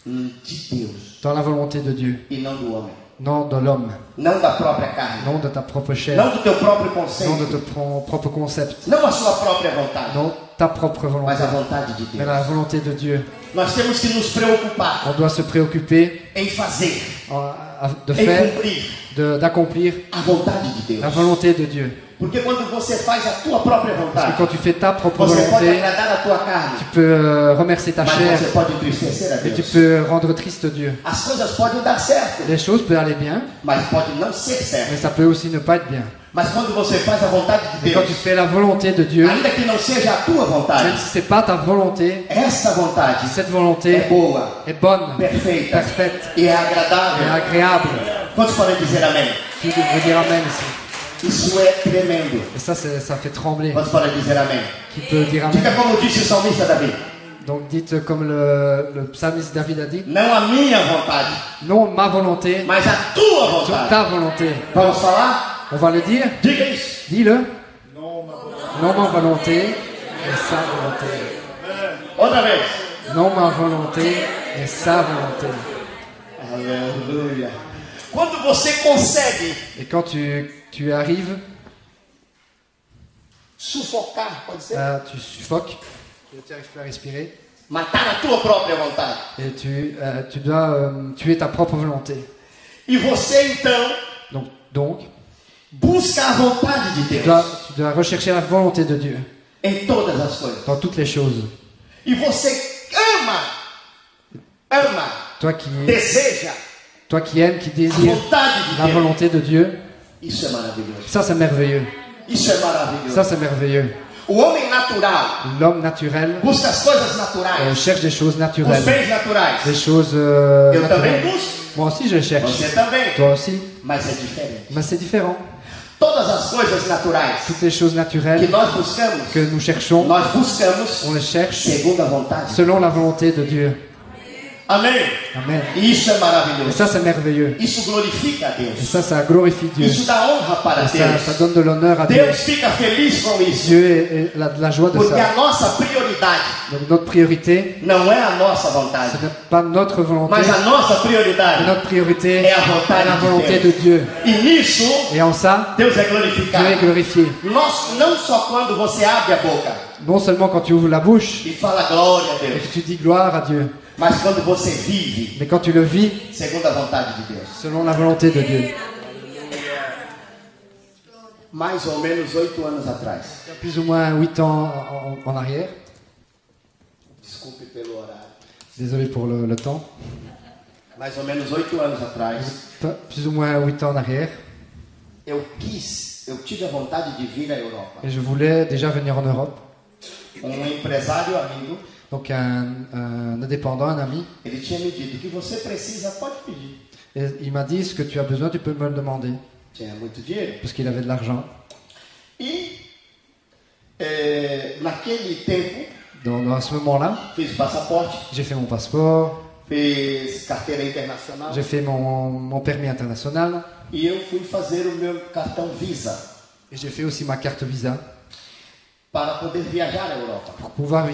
de Deus dans la volonté de Dieu, e não do homem. non de l'homme, Não da própria carne. non de ta propre chair, Não do teu próprio non de conceito. ton propre concept, Não a sua própria vontade. non ta propre volonté, Mas a vontade de mais Deus. la volonté de Dieu. Nós temos que nos preocupar On doit se préoccuper em fazer, de em faire, cumprir d'accomplir a vontade de la Deus. volonté de Dieu. Porque quando você faz a tua própria Parce que vontade, quand tu fais ta propre você pode volonté, agradar a tua carne, tu peux remercier ta mas chair você pode entristecer a et tu Deus. peux rendre triste Dieu. As coisas podem dar certo, Les choses peuvent aller bien, mas pode não ser mais certo. ça peut aussi ne pas être bien. Mas quando você faz a vontade de Et quand Deus, tu fais la volonté de Dieu, ainda que não seja a tua même vontade, si c'est pas ta volonté, essa vontade cette é volonté boa, est bonne, perfeita parfaite e é et agradável. agréable. Quantos podem dizer amém? Qui veut dire amen ici? Isso é tremendo. Et ça, ça fait trembler. Quantos podem dizer amém? Qui peut dire amen? Diga como disse o salmista Davi: Donc dites comme le psalmiste David a dit, não a minha vontade, non ma volonté, mas a tua vontade. ta volonté. Vamos falar? On va le dire? Diga isso. Dis-le. Non ma volonté, mais sa volonté. Outra vez. Non ma volonté, mais sa volonté. Aleluia. Quando você consegue Et quand tu arrives, sufocar, pode ser, tu suffoques, tu n'arrives plus à respirer, matar a tua própria vontade. et tu dois tuer ta propre volonté. E você então Donc busca a vontade de tu Deus dois rechercher la volonté de Dieu em todas as coisas. dans toutes les choses. E você ama, Toi qui deseja aimes, qui a désires vontade de la Deus. volonté de Dieu, Isso é maravilhoso. ça c'est merveilleux. Isso é maravilhoso. Ça c'est merveilleux. O homem natural L'homme naturel busca as coisas naturais, cherche des choses os naturelles, bens naturais. des choses Eu também naturelles. busco, Moi aussi je cherche, você também, toi aussi, mas é diferente. mais c'est différent. Todas as coisas naturais Toutes les choses que naturelles nós buscamos, que nous cherchons, nós buscamos on les cherche segundo a vontade. selon la volonté de Dieu. Amém? Amen. E isso é Et maravilhoso. ça c'est merveilleux. Isso glorifica a Et Deus. ça glorifie Dieu. Isso dá honra para Et ça Deus. donne de l'honneur à Dieu. Deus fica feliz com isso. Dieu est de la joie de Porque ça. a nossa prioridade Donc notre priorité, não é a nossa ce vontade, n'est pas notre volonté, mas a nossa mais prioridade notre priorité é a vontade est la de volonté Deus. de Dieu. E nisso, Et en ça, Deus é Dieu est glorificado. glorifié. Não só quando você abre a boca Non seulement quand tu ouvres la bouche e fala glória a et Deus, que tu dis gloire à Dieu, mas quando você vive mais quand tu le vis segundo a vontade de Deus. selon la volonté de Dieu. Mais ou menos 8 anos atrás. Plus ou moins 8 ans en arrière, Desculpe pelo horário. désolé pour le temps, Mais ou menos 8 anos atrás, plus ou moins 8 ans en arrière, eu tive a vontade de vir à Europa. et je voulais déjà venir en Europe. Empresário amigo, Donc un indépendant, un ami, ele tinha me dito: o que você precisa, pode pedir. et il m'a dit ce que tu as besoin, tu peux me le demander, Tinha muito dinheiro. parce qu'il avait de l'argent. E naquele tempo, Dans ce moment-là, fiz passaporte, j'ai fait mon passeport, fiz carteira internacional j'ai fait mon permis international, e eu fui fazer o meu cartão Visa et j'ai fait aussi ma carte Visa para poder viajar à Europa. pour pouvoir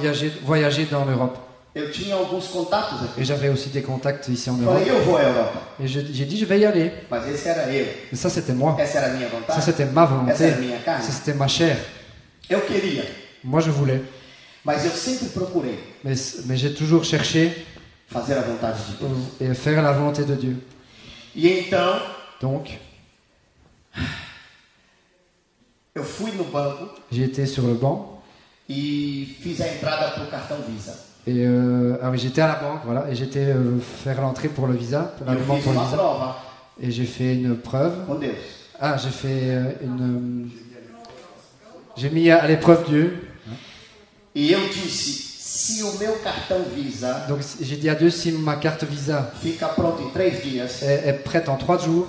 voyager dans l'Europe. Eu tinha alguns contatos aqui. Et j'avais aussi des contacts ici en Europe. Falei, eu vou à Europa. Et j'ai dit, je vais y aller. Mas esse era eu. Et ça, c'était moi. Essa era a minha Ça, vontade. c'était ma Essa volonté. era a minha carne. Ça, c'était ma chair. Eu queria, Moi, je voulais. mas eu sempre procurei Mais j'ai toujours cherché fazer a vontade de Deus. et faire la volonté de Dieu. E então, Donc, eu fui no banco j'ai été sur le banc. e fiz a entrada para o cartão Visa. Et oui, j'étais à la banque, voilà. Et j'étais faire l'entrée pour le visa, la Eu demande fiz pour le uma visa. prova Et j'ai fait une preuve. com Deus. Ah, j'ai fait j'ai mis à l'épreuve Dieu. E eu disse: se o meu cartão Visa Donc j'ai dit à Dieu, si ma carte Visa fica pronto em 3 dias, est prête en 3 jours,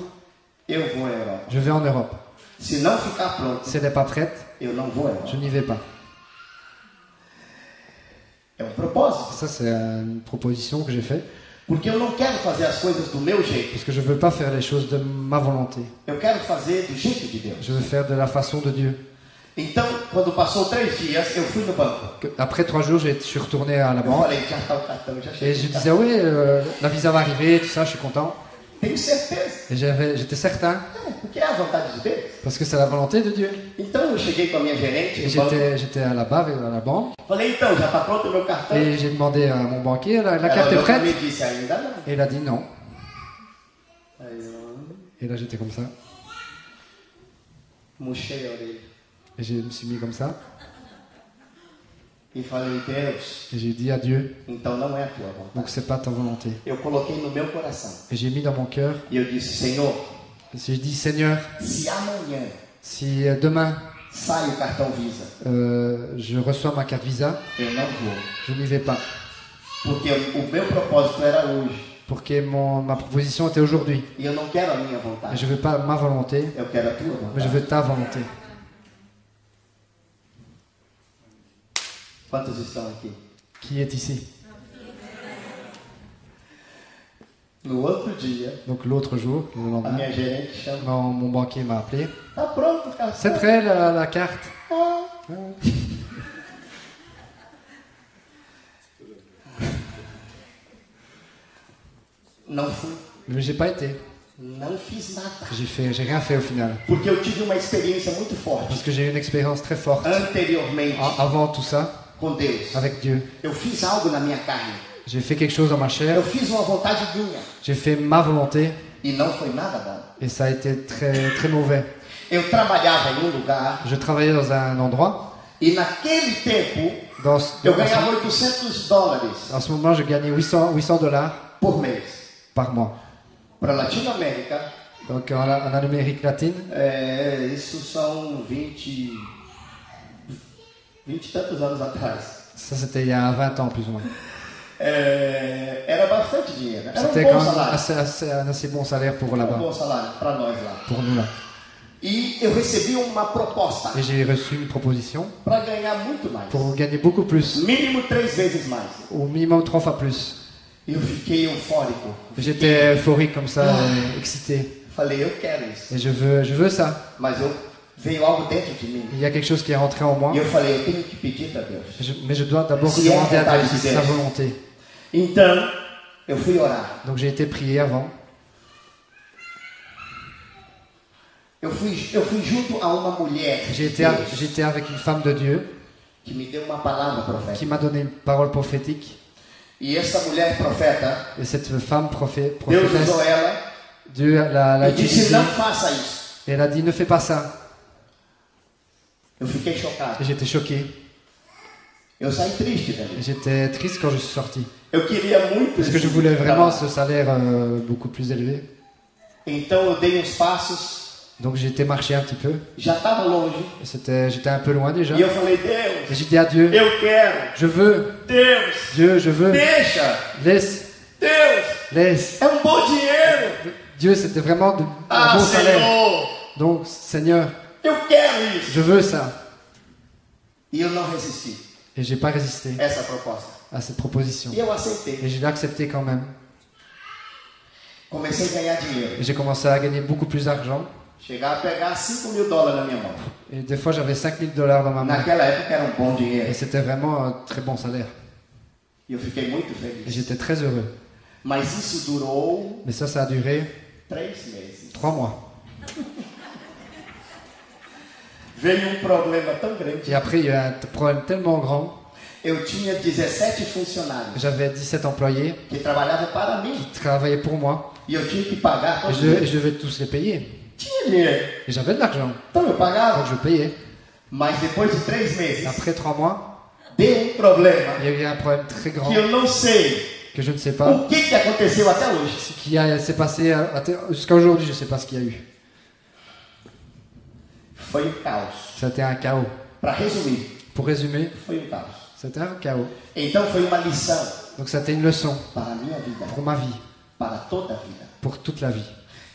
eu vou à Europa. je vais en Europe. Se não ficar pronto, Si elle n'est pas prête, eu não vou à Europa. je n'y vais pas. É propósito. Ça, c'est une proposition que j'ai faite. Porque eu não quero fazer as coisas do meu jeito. Parce que je ne veux pas faire les choses de ma volonté. Eu quero fazer do jeito de Deus. Je veux faire de la façon de Dieu. Então, quando passou 3 dias, eu fui no banco. Après 3 jours, je suis retourné à la Eu banque falei, já está o cartão, já et cheguei. je disais oui, la visa va arriver, tout ça, je suis content. Tenho certeza. Et j'étais certain Porque é a vontade de Deus. parce que c'est la volonté de Dieu. Então, eu cheguei com a minha gerente Et no banco. j'étais là-bas à la banque Falei, então, já está pronto o meu cartão? et j'ai demandé à mon banquier, la Ela carte est olhou pra prête? mim e disse, ainda não. Et il a dit non. Aí eu Et là, j'étais comme ça. murchei a orelha. Et je me suis mis comme ça. E falei, Deus, Et j'ai dit à Dieu, então não é a tua vontade. donc c'est pas ta volonté. Eu coloquei no meu coração. Et j'ai mis dans mon cœur, E eu disse, Senhor, j'ai dit Seigneur, se amanhã si demain sai o cartão Visa, je reçois ma carte Visa, eu não vou. je n'y vais pas. Porque o meu propósito era hoje. Pour que ma proposition était aujourd'hui. E eu não quero a minha Et vontade. je veux pas ma volonté, Eu quero a tua mais je vontade. veux ta volonté. Quantos estão aqui? Qui est ici? No outro dia, Donc l'autre jour, le a lendemain, minha gerente chama. quand mon banquier m'a appelé. Tá pronto o cartão? C'est prêt la carte? Ah. Não fui. Mais j'ai pas été. Não fiz nada. J'ai rien fait au final. Porque eu tive uma experiência muito forte Parce que j'ai eu une expérience très forte anteriormente avant tout ça com Deus. avec Dieu. Eu fiz algo na minha carne. J'ai fait quelque chose dans ma chair, Eu fiz uma vontade minha. j'ai fait ma volonté E não foi nada bom. et ça a été très, très mauvais. Eu trabalhava em lugar Je travaillais dans un endroit, e naquele tempo dans, eu ganhava $800 en ce moment je gagnais 800 dollars por mês. par mois. Para Latinoamérica, Donc en Amérique latine, isso são 20 e tantos anos atrás. ça c'était il y a 20 ans plus ou moins. Era bastante dinheiro. Era C'était bom quand même salário. un assez bon salaire pour Era là-bas, bom salário para nós lá. pour nous là. E eu recebi uma proposta Et j'ai reçu une proposition para ganhar muito mais. pour gagner beaucoup plus, Mínimo 3 vezes mais. au minimum 3 fois plus. Eu fiquei eufórico. J'étais euphorique comme ça, excité. Falei, eu quero isso. Et je veux ça. Mas veio algo dentro de mim. Il y a quelque chose qui est rentré en moi, E eu falei, eu tenho que pedir para Deus. mais je dois d'abord Si demander à vontade Dieu de si c'est sa Deus. volonté. Então, eu fui orar. Donc j'ai été prier avant. Eu fui junto a uma mulher J'étais avec une femme de Dieu que me deu uma palavra qui profética. m'a donné une parole prophétique. E essa mulher profeta, Et cette femme Deus prophétesse, usou ela Dieu l'a e disse, utilisée. não faça isso. Et elle a dit ne fais pas ça. Eu fiquei chocado. Et j'étais choqué. Eu saí triste Et dali. j'étais triste quand je suis sorti. Eu queria muito Parce que je esse voulais vraiment trabalho. ce salaire beaucoup plus élevé. Então eu dei uns passos, Donc j'ai été marcher un petit peu. já estava longe. J'étais un peu loin déjà. E eu falei, Et Deus, j'ai dit à Dieu, eu quero. je veux, Deus, Dieu, je veux. deixa. Laisse, Deus, laisse. é um bom dinheiro. Dieu, c'était vraiment un Ah, bon salaire. Senhor, Donc, Seigneur, eu quero isso. je veux ça. E eu não resisti Et j'ai pas résisté a essa proposta. à cette proposition. E eu aceitei. Et je l'ai accepté quand même. Comecei a ganhar dinheiro. Et j'ai commencé à gagner beaucoup plus d'argent. Chegar a pegar $5.000 na minha mão. Et des fois, j'avais 5000 dollars dans ma main. Naquela época era um bom Et dinheiro. c'était vraiment un très bon salaire. E eu fiquei muito Et feliz. j'étais très heureux. Mas isso durou Mais ça a duré 3 meses. 3 mois. Veio problema tão grande. Et après, il y a eu un problème tellement grand. Eu tinha 17 funcionários J'avais 17 employés que trabalhavam para mim. qui travaillaient pour moi. E eu tinha que pagar Et todos je eles. devais tous les payer. Tinha dinheiro. Et j'avais de l'argent. Então eu pagava. Donc je payais. Mas depois de 3 meses, Après 3 mois, deu problema il y a eu un problème très grand que eu não sei que je ne sais pas. o que aconteceu até hoje. Ce qui s'est passé jusqu'à aujourd'hui, je ne sais pas ce qu'il y a eu. Foi caos. C'était un chaos. Para resumir, Pour résumer, foi caos. c'était un chaos. Então foi uma lição Donc c'était une leçon para a minha vida, pour ma vie, para toda a vida. pour toute la vie.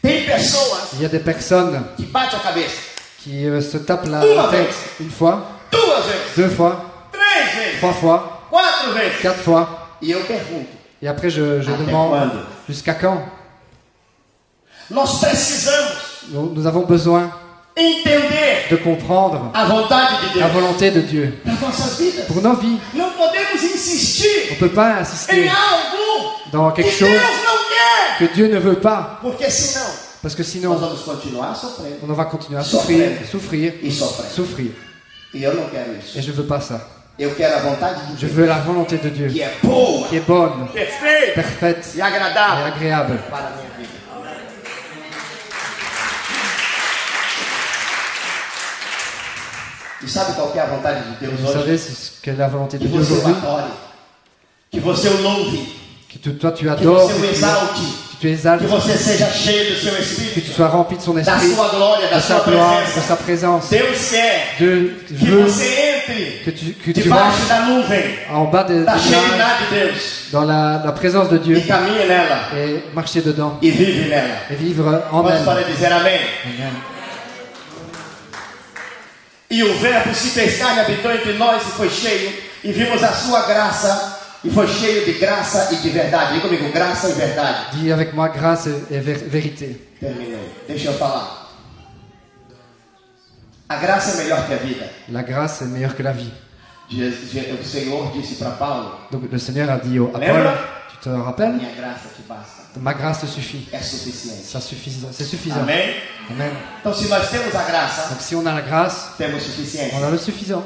Tem pessoas Il y a des personnes que batem a cabeça qui se tapent la tête une fois, 2 vezes, 2 fois, 3 vezes, 3 fois, 4 vezes. 4 fois. E eu pergunto, Et après je Até demande quando? jusqu'à quand nós precisamos nous avons besoin entender de comprendre a vontade de la Deus volonté de Dieu para nossas vidas. pour nos vies. Não podemos On insistir ne peut pas em insister algo dans que quelque chose Deus não quer, que Dieu ne veut pas, porque senão parce que nós sinon vamos continuar sofrendo on va continuer à souffrir, souffrir, e sofrendo. souffrir. E eu não quero isso. Et je ne veux pas ça. Eu quero a vontade de Je Deus, veux la volonté de Dieu que é boa, qui est bonne, perfeita parfaite e et agradável agréable para a minha vida. E sabe qual que é a vontade de Deus Vous hoje? savez quelle est la volonté de Que Dieu você o aujourd'hui? adore, que você o louve, Que toi tu que adores, você o que exalte, tu exaltes, que você seja cheio do seu que Espírito, tu sois rempli de son da esprit, sua glória, da de sa sua gloire, de presença. sa présence. Deus quer Dieu que veut você entre que tu debaixo rentres da nuvem, en bas des da nuages, cheirinade de Deus, dans la présence de Dieu e caminhe nela et marcher dedans e vive nela. et vivre en Vamos elle. para dizer amém. Amen. E o verbo se fez carne, habitou entre nós e foi cheio, e vimos a sua graça, e foi cheio de graça e de verdade. Diga comigo, graça e verdade. Dis avec moi grâce et vérité. Terminei. Deixa eu falar. A graça é melhor que a vida. La grâce est meilleure que la vie. O Senhor disse para Paulo: Donc le Seigneur a dit à Paul, Lembra? tu te rappelles? minha graça te basta. Ma grâce te suffit. É suficiente. Ça suffit, c'est suffisant. Amém? Amen. Então, se nós temos a graça, Donc si on a la grâce, temos on suficiência. a le suffisant.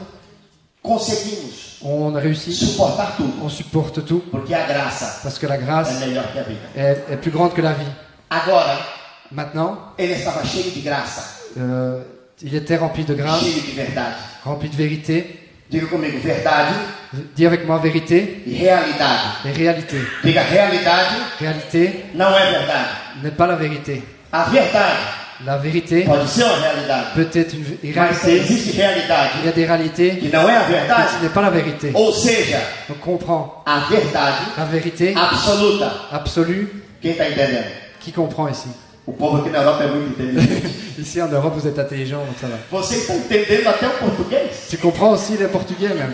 Conseguimos On réussit, suportar tudo, on supporte tout, porque a graça parce que la é grâce melhor que a vida. est plus grande que la vie. Agora, Maintenant, ele estava cheio de graça, il était rempli de grâce, cheio de verdade. rempli de vérité. Diga comigo, verdade Dis avec moi vérité e realidade. et réalité. Diga, realidade Réalité não é verdade. n'est pas la vérité. A verdade La vérité pode ser uma realidade, peut être une mas réalité. existe Il y realidade a des réalités que não é a qui verdade. n'est pas la vérité. Ou seja, On comprend a verdade la vérité absoluta. absolue. Quem está entendendo? Qui comprend ici? O povo aqui na Europa é muito inteligente. Ici en Europe, vous êtes intelligents, donc ça va. Você está entendendo até o português? Tu comprends aussi les portugais même.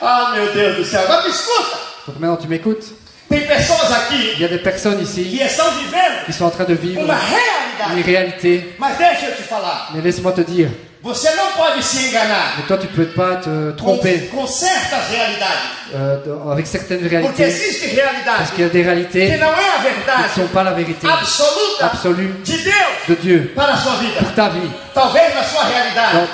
Ah, meu Deus do céu. Agora me escuta. Donc maintenant tu m'écoutes. Tem pessoas aqui Il y a des personnes ici que estão vivendo qui sont en train de vivre uma une realidade. réalité. Mas deixa eu te falar. Mais laisse-moi te dire, Você não pode se enganar mais toi tu peux pas te tromper com certas realidades. avec certaines Porque réalités. existe Parce realidade qu'il y a des que réalités não é a qui ne verdade sont pas la vérité absoluta absolue de Deus de Dieu para a sua vida. pour ta vie. Talvez na sua realidade Donc,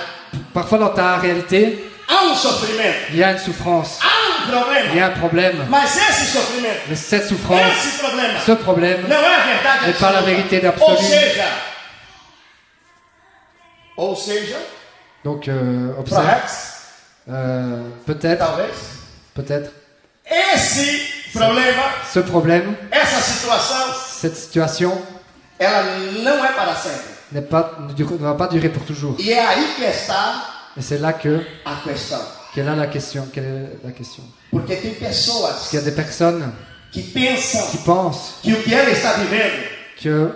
parfois dans ta réalité, há sofrimento, il y a une souffrance, há problema. il y a un problème. Mas esse sofrimento, Mais cette souffrance, esse problema, ce problème, não é a verdade n'est pas la vérité absoluta. absolue. Ou seja, Donc observe, perhaps, peut-être, talvez, peut-être, esse problema, ce problème, essa situação, cette situation ela não é para sempre. ne va pas durer pour toujours. E é aí que está Et c'est là que, a questão. quelle est la question, quelle est la question. Porque tem pessoas Parce qu'il y a des personnes que pensam qui pensent que o que ela está vivendo que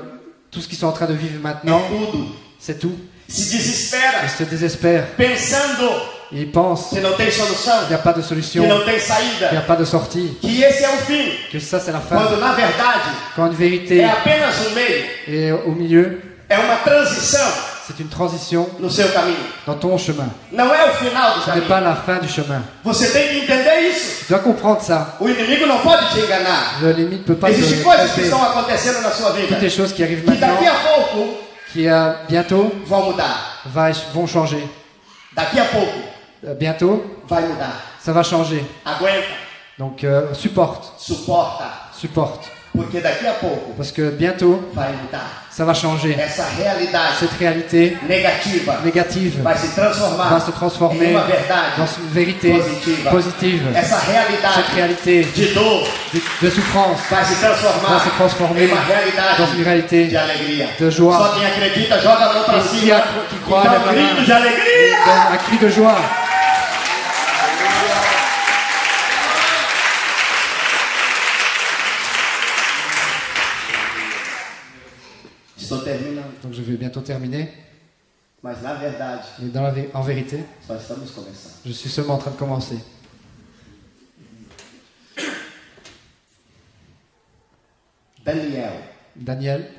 tout ce qu'ils sont en train de vivre é maintenant, tudo. c'est tout. Se desespera, Ils se désespèrent. pensando Ils pensent que não tem solução, qu'il n'y a pas de que solution, não tem qu'il n'y a saída, pas de sortie, que esse é o fim. que ça c'est la fin. Quando na verdade Quand une vérité é apenas um meio, est au milieu, é uma transição c'est une transition no seu caminho. dans ton chemin. Não é o final do Ce n'est pas caminho. la fin du chemin. Você tem que entender isso. Tu dois comprendre ça. O inimigo não pode te enganar. Le limite ne peut pas te Existem coisas que tromper. estão acontecendo na sua vida Toutes les choses qui arrivent que daqui maintenant, a pouco qui bientôt vão mudar. vont changer. Daqui a pouco Bientôt, vai mudar. ça va changer. Aguenta, Donc supporte, supporte. porque daqui a pouco Parce que bientôt, vai mudar. ça va changer. Essa realidade Cette réalité negativa négative vai se transformar va se transformer em uma verdade dans une vérité positive. Essa realidade Cette réalité de dor de souffrance vai se va transformar se transformer em uma realidade dans une réalité de alegria. de joie. Só quem acredita, joga a mão para Et qui cima qui e croit, dá lève um la grito main. de alegria. Donne un cri de joie. Estou terminando, Donc je vais bientôt terminer. mas na verdade, Mais en vérité, só estamos começando. je suis seulement en train de commencer. Daniel, Daniel,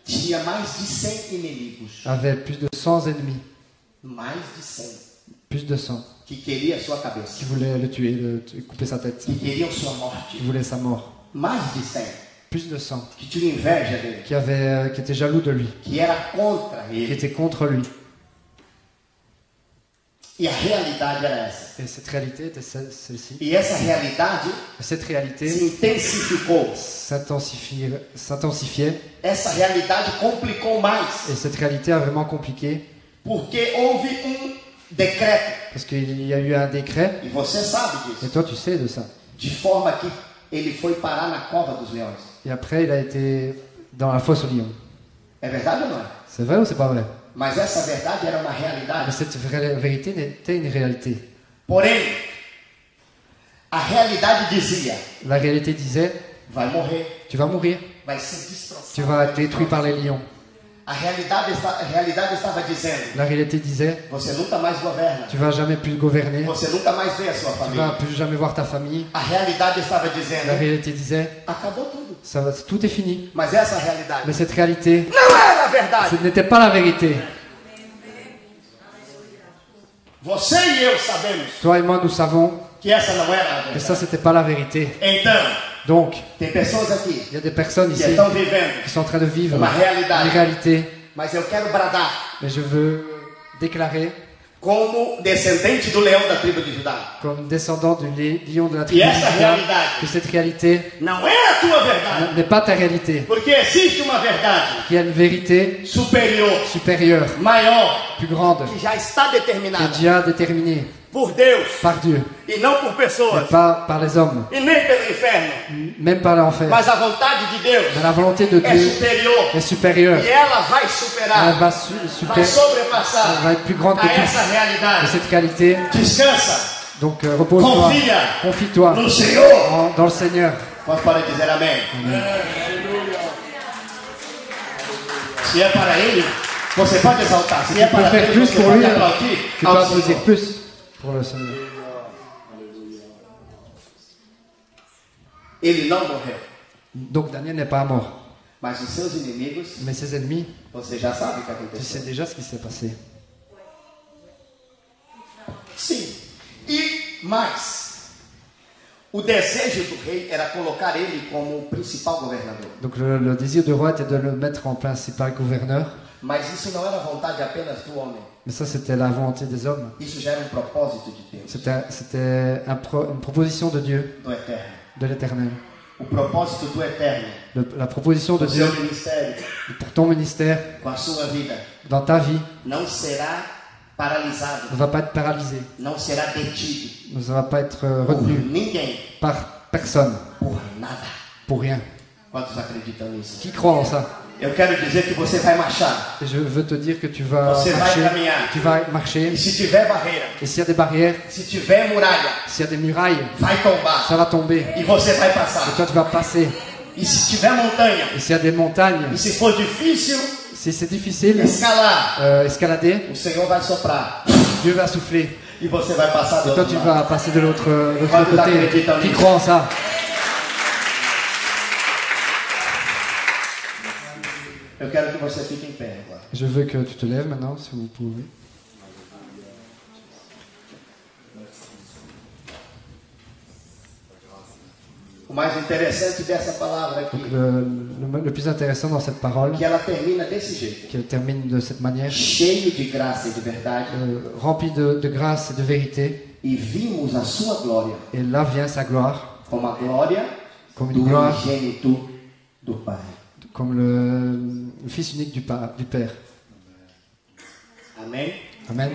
tinha mais de 100 inimigos. avait plus de 100 ennemis, Mais de 100. plus de 100, Que queria a sua cabeça. qui voulaient le tuer, couper sa tête, Que queriam sua morte. qui voulaient sa mort. Mais de 100. Plus de 100, Que tinham inveja dele. qui étaient jaloux de lui, Que era contra qui ele. étaient contre lui. E a realidade era essa. Et cette réalité était celle-ci. E essa realidade Cette réalité se intensificou. s'intensifiait, Essa realidade complicou mais. et cette réalité a vraiment compliqué, Porque houve decreto. parce qu'il y a eu un décret, E você sabe et disso. toi tu sais de ça. De forma que ele foi parar na cova dos leões. Et après il a été dans la fosse aux lions. É verdade ou não é? C'est vrai ou c'est pas vrai? Mas essa verdade era uma Mais realidade. cette vérité était une réalité. Porém, a realidade dizia: La réalité disait, vai morrer, tu vas mourir, vai ser destroçado. tu vas être détruit par les lions. A realidade estava dizendo: La réalité disait, você nunca mais governa, tu vas jamais plus gouverner, você nunca mais vê a sua tu vas família. plus jamais voir ta famille. A realidade estava La dizendo: réalité disait, acabou tudo. tout est fini. Mas essa realidade Mais cette réalité, não era a verdade. ce n'était pas la vérité. Você e eu sabemos Toi et moi, nous savons que essa não era a que verdade. ça, c'était pas la vérité. Então, Donc, tem pessoas aqui il y a des personnes que ici estão vivendo qui sont en train de vivre uma une realidade. réalité, Mas eu quero bradar mais je veux déclarer, como descendente do leão da tribo de Judá. comme descendant du lion de la tribu de essa Juda, realidade que cette réalité Não é a tua verdade. n'est pas ta réalité. Porque existe uma verdade Qu'il y a une vérité superior, supérieure, maior, plus grande, que já está qui est determinada déjà déterminée por Deus par Dieu, e não por et pessoas pas par les hommes, e nem pelo inferno. même par l'enfer. Mas a vontade de Deus Mais la volonté de é Dieu superior est supérieure. e ela vai Elle superar, va, vai sobrepassar elle va être plus grande que a essa tout. Et realidade. cette réalité, Descansa donc repose-toi, Confia confie-toi no Senhor. dans le Seigneur. Quantos podem dizer amém? Se é para Ele, você pode exaltar. Se é Tu peux para faire Deus, plus você pour pode lui, aplaudir tu peux ao applaudir Senhor. plus pour le Seigneur. Ele não morreu, Donc Daniel n'est pas mort, mas os seus inimigos, mais ses ennemis, você já sabe o que tu aconteceu. sais déjà ce qui s'est passé. Sim. E mais, o desejo do rei era colocar ele como o principal governador. Donc le désir du roi était de le mettre en principal gouverneur, Mas isso não era vontade apenas do homem. mais ça c'était la volonté des hommes. Isso já era um propósito de Deus, C'était une proposition de Dieu, do eterno. de l'Éternel. O propósito do eterno, La proposition de do Dieu seu ministério, pour ton ministère, com a sua vida, dans ta vie, não será paralisado, ne va pas être paralysé, não será detido ne va pas être por retenu ninguém, par personne, por nada. pour rien. Quantos acreditam nisso? Qui croit en ça? Eu quero dizer que você vai marchar. Et je veux te dire que tu vas Você vai marcher, caminhar. tu vas marcher, E se tiver barreira, et s'il y a des barrières, se tiver muralha, s'il y a des murailles, vai tombar. ça va tomber, E você vai et passar. toi tu vas passer. E se tiver montanha, Et s'il y a des montagnes, e se for difícil si c'est difficile, escalar, escalader, o Senhor vai soprar. Dieu va souffler, E você vai passar do et toi outro tu lado. vas passer de l'autre Quantos côté. acreditam Qui nisso? croit en ça? Eu quero que você fique em pé agora. Je veux que tu te lèves maintenant, si vous pouvez. O mais interessante dessa palavra aqui, Donc le plus intéressant dans cette parole, que ela termina desse jeito. qu'elle termine de cette manière, Cheio de graça e de verdade. remplie de grâce et de vérité, E vimos a sua glória, et là vient sa gloire, como a glória comme une do gloire, unigênito do Pai. comme le Fils unique du Père. Amém? Amen.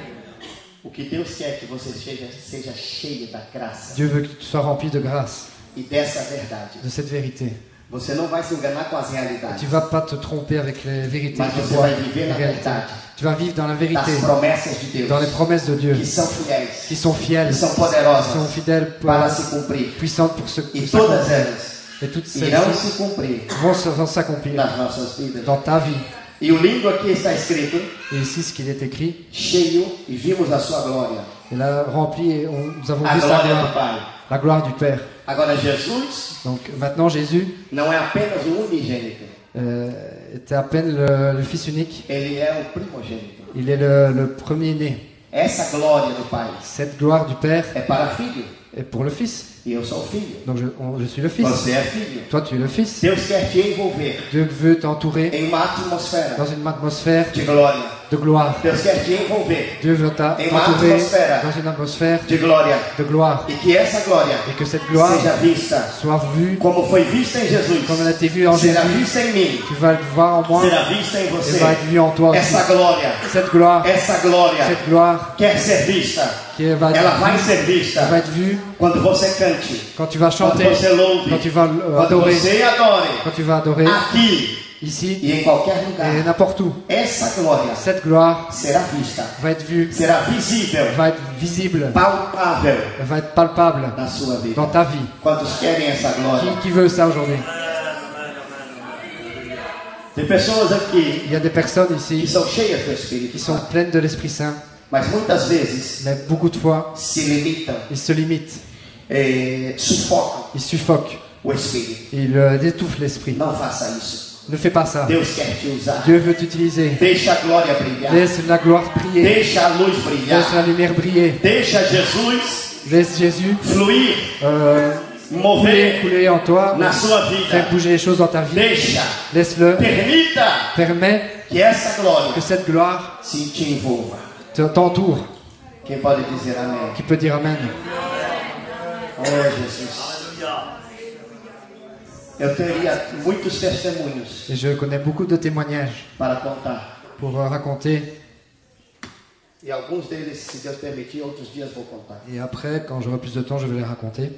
O que Deus quer é que você seja cheio da graça Dieu veut que tu sois rempli de grâce, e dessa verdade. de cette vérité. Você não vai se enganar com as Tu realidades, vas pas te tromper avec les vérités mas de você foi, vai viver les na réalités. verdade Tu vas vivre dans la vérité, das promessas de Deus, dans les promesses de Dieu, que são fiéis, qui sont fidèles, que são qui sont poderosas fidèles, para se cumprir. puissantes pour se E pour todas s'accomplir. elas Et toutes irão celles-ci se cumprir vont s'accomplir nas nossas vidas. dans ta vie. E o lindo aqui está escrito: Et ici, ce qu'il est écrit, cheio, e vimos a sua glória, il a rempli et nous avons a vu sa glória do gloire, Pai. la gloire du Père. Agora, Jesus Donc maintenant, Jésus, não é apenas o unigênito, était à peine le fils unique. Ele é o primogênito. Il est le premier-né. Essa glória do Pai Cette gloire du Père é para filho. est pour le Fils. E eu sou o filho. Donc je suis le Fils. Você é filho. Toi, tu es le Fils. Deus quer te envolver Dieu veut t'entourer em uma atmosfera dans une atmosphère de glória. de gloire. Deus quer te envolver Dieu veut t'entourer dans une atmosphère de glória. de gloire. E que essa glória Et que cette gloire seja vista soit vue como foi vista em Jesus. comme elle a été vue en Jésus. Será vista em mim. Tu vas le voir en moi. Será vista em Elle você. va être vue en toi aussi. Essa glória. Cette gloire Essa glória quer ser vista. qui va Ela vai être, ser vista va être vue quando você cante, quand tu vas quando chanter, você louve, quand tu vas quando adorer, você adore, quand tu vas adorer aqui ici e em qualquer lugar. et n'importe où. Essa glória Cette gloire será vista, va être vue, será visível, va être visible, palpável elle va être palpable na sua vida. dans ta vie. Quantos querem essa glória? Qui veut ça aujourd'hui? Tem pessoas aqui Il y a des personnes que ici são cheias do Espírito qui sont Santo, pleines de l'Esprit Saint, mas muitas vezes mais beaucoup de fois, se limitam, ils se limitent, sufocam ils suffoquent, o Espírito. ils étouffent l'Esprit. Não faça isso. Ne fais pas ça. Deus quer te usar. Dieu veut t'utiliser. Deixa a glória brilhar. Laisse la gloire briller. Deixa a luz brilhar. Laisse la lumière briller. Deixa Jesus Laisse Jésus fluir, mover couler en toi, na sua faire vida. bouger les choses dans ta vie. Deixa, Laisse-le. permita Permets que essa glória que cette gloire se te envolva. t'entoure. Quem pode dizer amém? Qui peut dire Amen? Oh, Jesus. Eu teria muitos testemunhos Et je connais beaucoup de témoignages para contar. pour raconter. E alguns deles, se Deus permitir, outros dias vou contar. Et après, quand j'aurai plus de temps, je vais les raconter.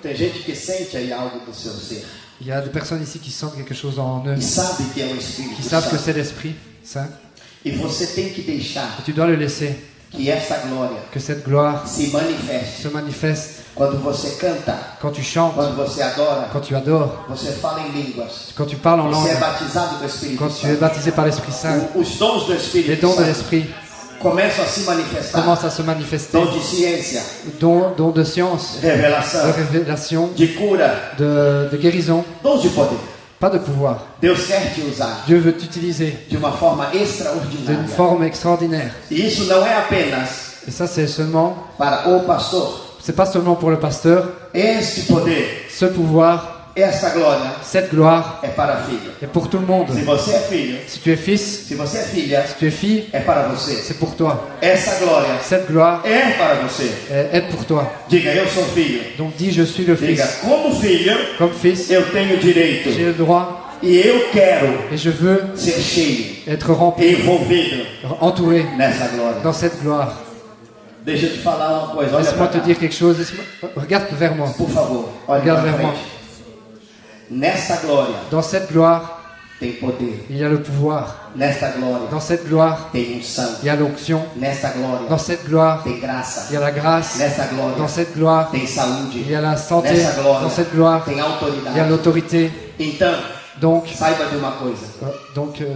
Tem gente que sente aí algo do seu ser. Il y a des personnes ici qui sentent quelque chose en eux, E sabe que é o Espírito qui savent que Santo. c'est l'Esprit Saint. E você tem que deixar Et tu dois le laisser, que essa glória que cette gloire se manifeste. se manifeste Quando você canta, quand tu chantes, quando você adora, quand tu adores, você fala em línguas. quand tu parles en Você é langue, batizado do Espírito quand tu es Santo. baptisé par l'Esprit Saint. Os dons do Les Espírito dons de Santo l'Esprit começam a se manifestar. commencent à se manifester. Dom de ciência, Dons de science, de revelação, révélation, de cura, de guérison, dons de poder. pas de pouvoir. Deus quer te usar Dieu veut t'utiliser de uma forma d'une extraordinária. forme extraordinaire. E isso não é apenas Et ça, c'est seulement, para o pastor. c'est pas seulement pour le pasteur. Este poder, Ce pouvoir, essa glória cette gloire é para filho. est pour tout le monde. Se você é filho, Si tu es fils, se você é filha, si tu es fille, é para você. c'est pour toi. Essa glória Cette gloire é para você. est pour toi. Diga, eu sou filho. Donc dis, je suis le Diga, fils. como filho, Comme fils, eu tenho direito. j'ai le droit E eu quero et je veux ser cheio, être rempli, envolvido entouré nessa glória. dans cette gloire. Deixa eu te falar uma coisa. Olha Laisse-moi para te cá. dire quelque chose. Regarde vers moi. Por favor, olha Regarde para vers moi. frente. Nessa glória Dans cette gloire, tem poder. il y a le pouvoir. Nesta glória Dans cette gloire, tem unção. il y a l'onction. Nesta glória Dans cette gloire, tem graça. il y a la grâce. Nessa Dans glória cette gloire, tem saúde. il y a la santé. Nessa glória Dans cette gloire, tem il y a autoridade. l'autorité. Então, Donc, saiba de uma coisa.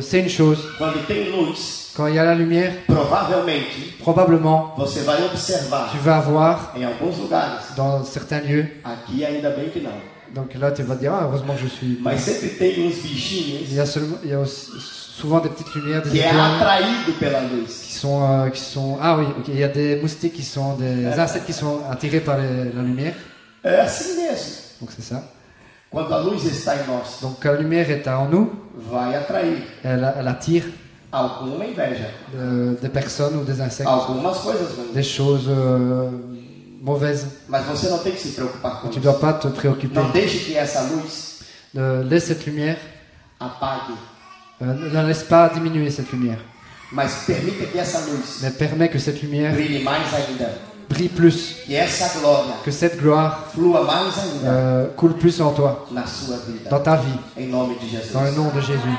c'est une chose. Quando tem luz, Quand il y a la lumière, provavelmente probablement, você vai observar tu vas voir em alguns lugares. dans certains lieux. Aqui ainda bem que não. Donc là, tu vas te dire, ah, heureusement que je suis. Mas sempre tem uns bichinhos Il y a aussi, souvent des petites lumières, des que é étoiles atraído pela luz. qui sont. Ah oui, ok, il y a des moustiques qui sont des insectes qui sont attirés par la lumière. É assim mesmo. Donc c'est ça. Quando a luz está em nós, Donc quand la lumière est en nous, vai atrair elle attire alguma inveja, des personnes ou des insectes, algumas coisas ruins. des choses mauvaises. Mas você não tem que se preocupar com Tu isso. ne dois pas te préoccuper. Não deixe que essa luz Laisse cette lumière, apague, ne laisse pas diminuer cette lumière, mas permita que essa luz mais permets que cette lumière brilhe mais ainda. brille plus, Que essa glória que cette gloire flua mais ainda coule plus en toi, na sua vida. dans ta vie, Em nome de Jesus. dans le nom de Jésus.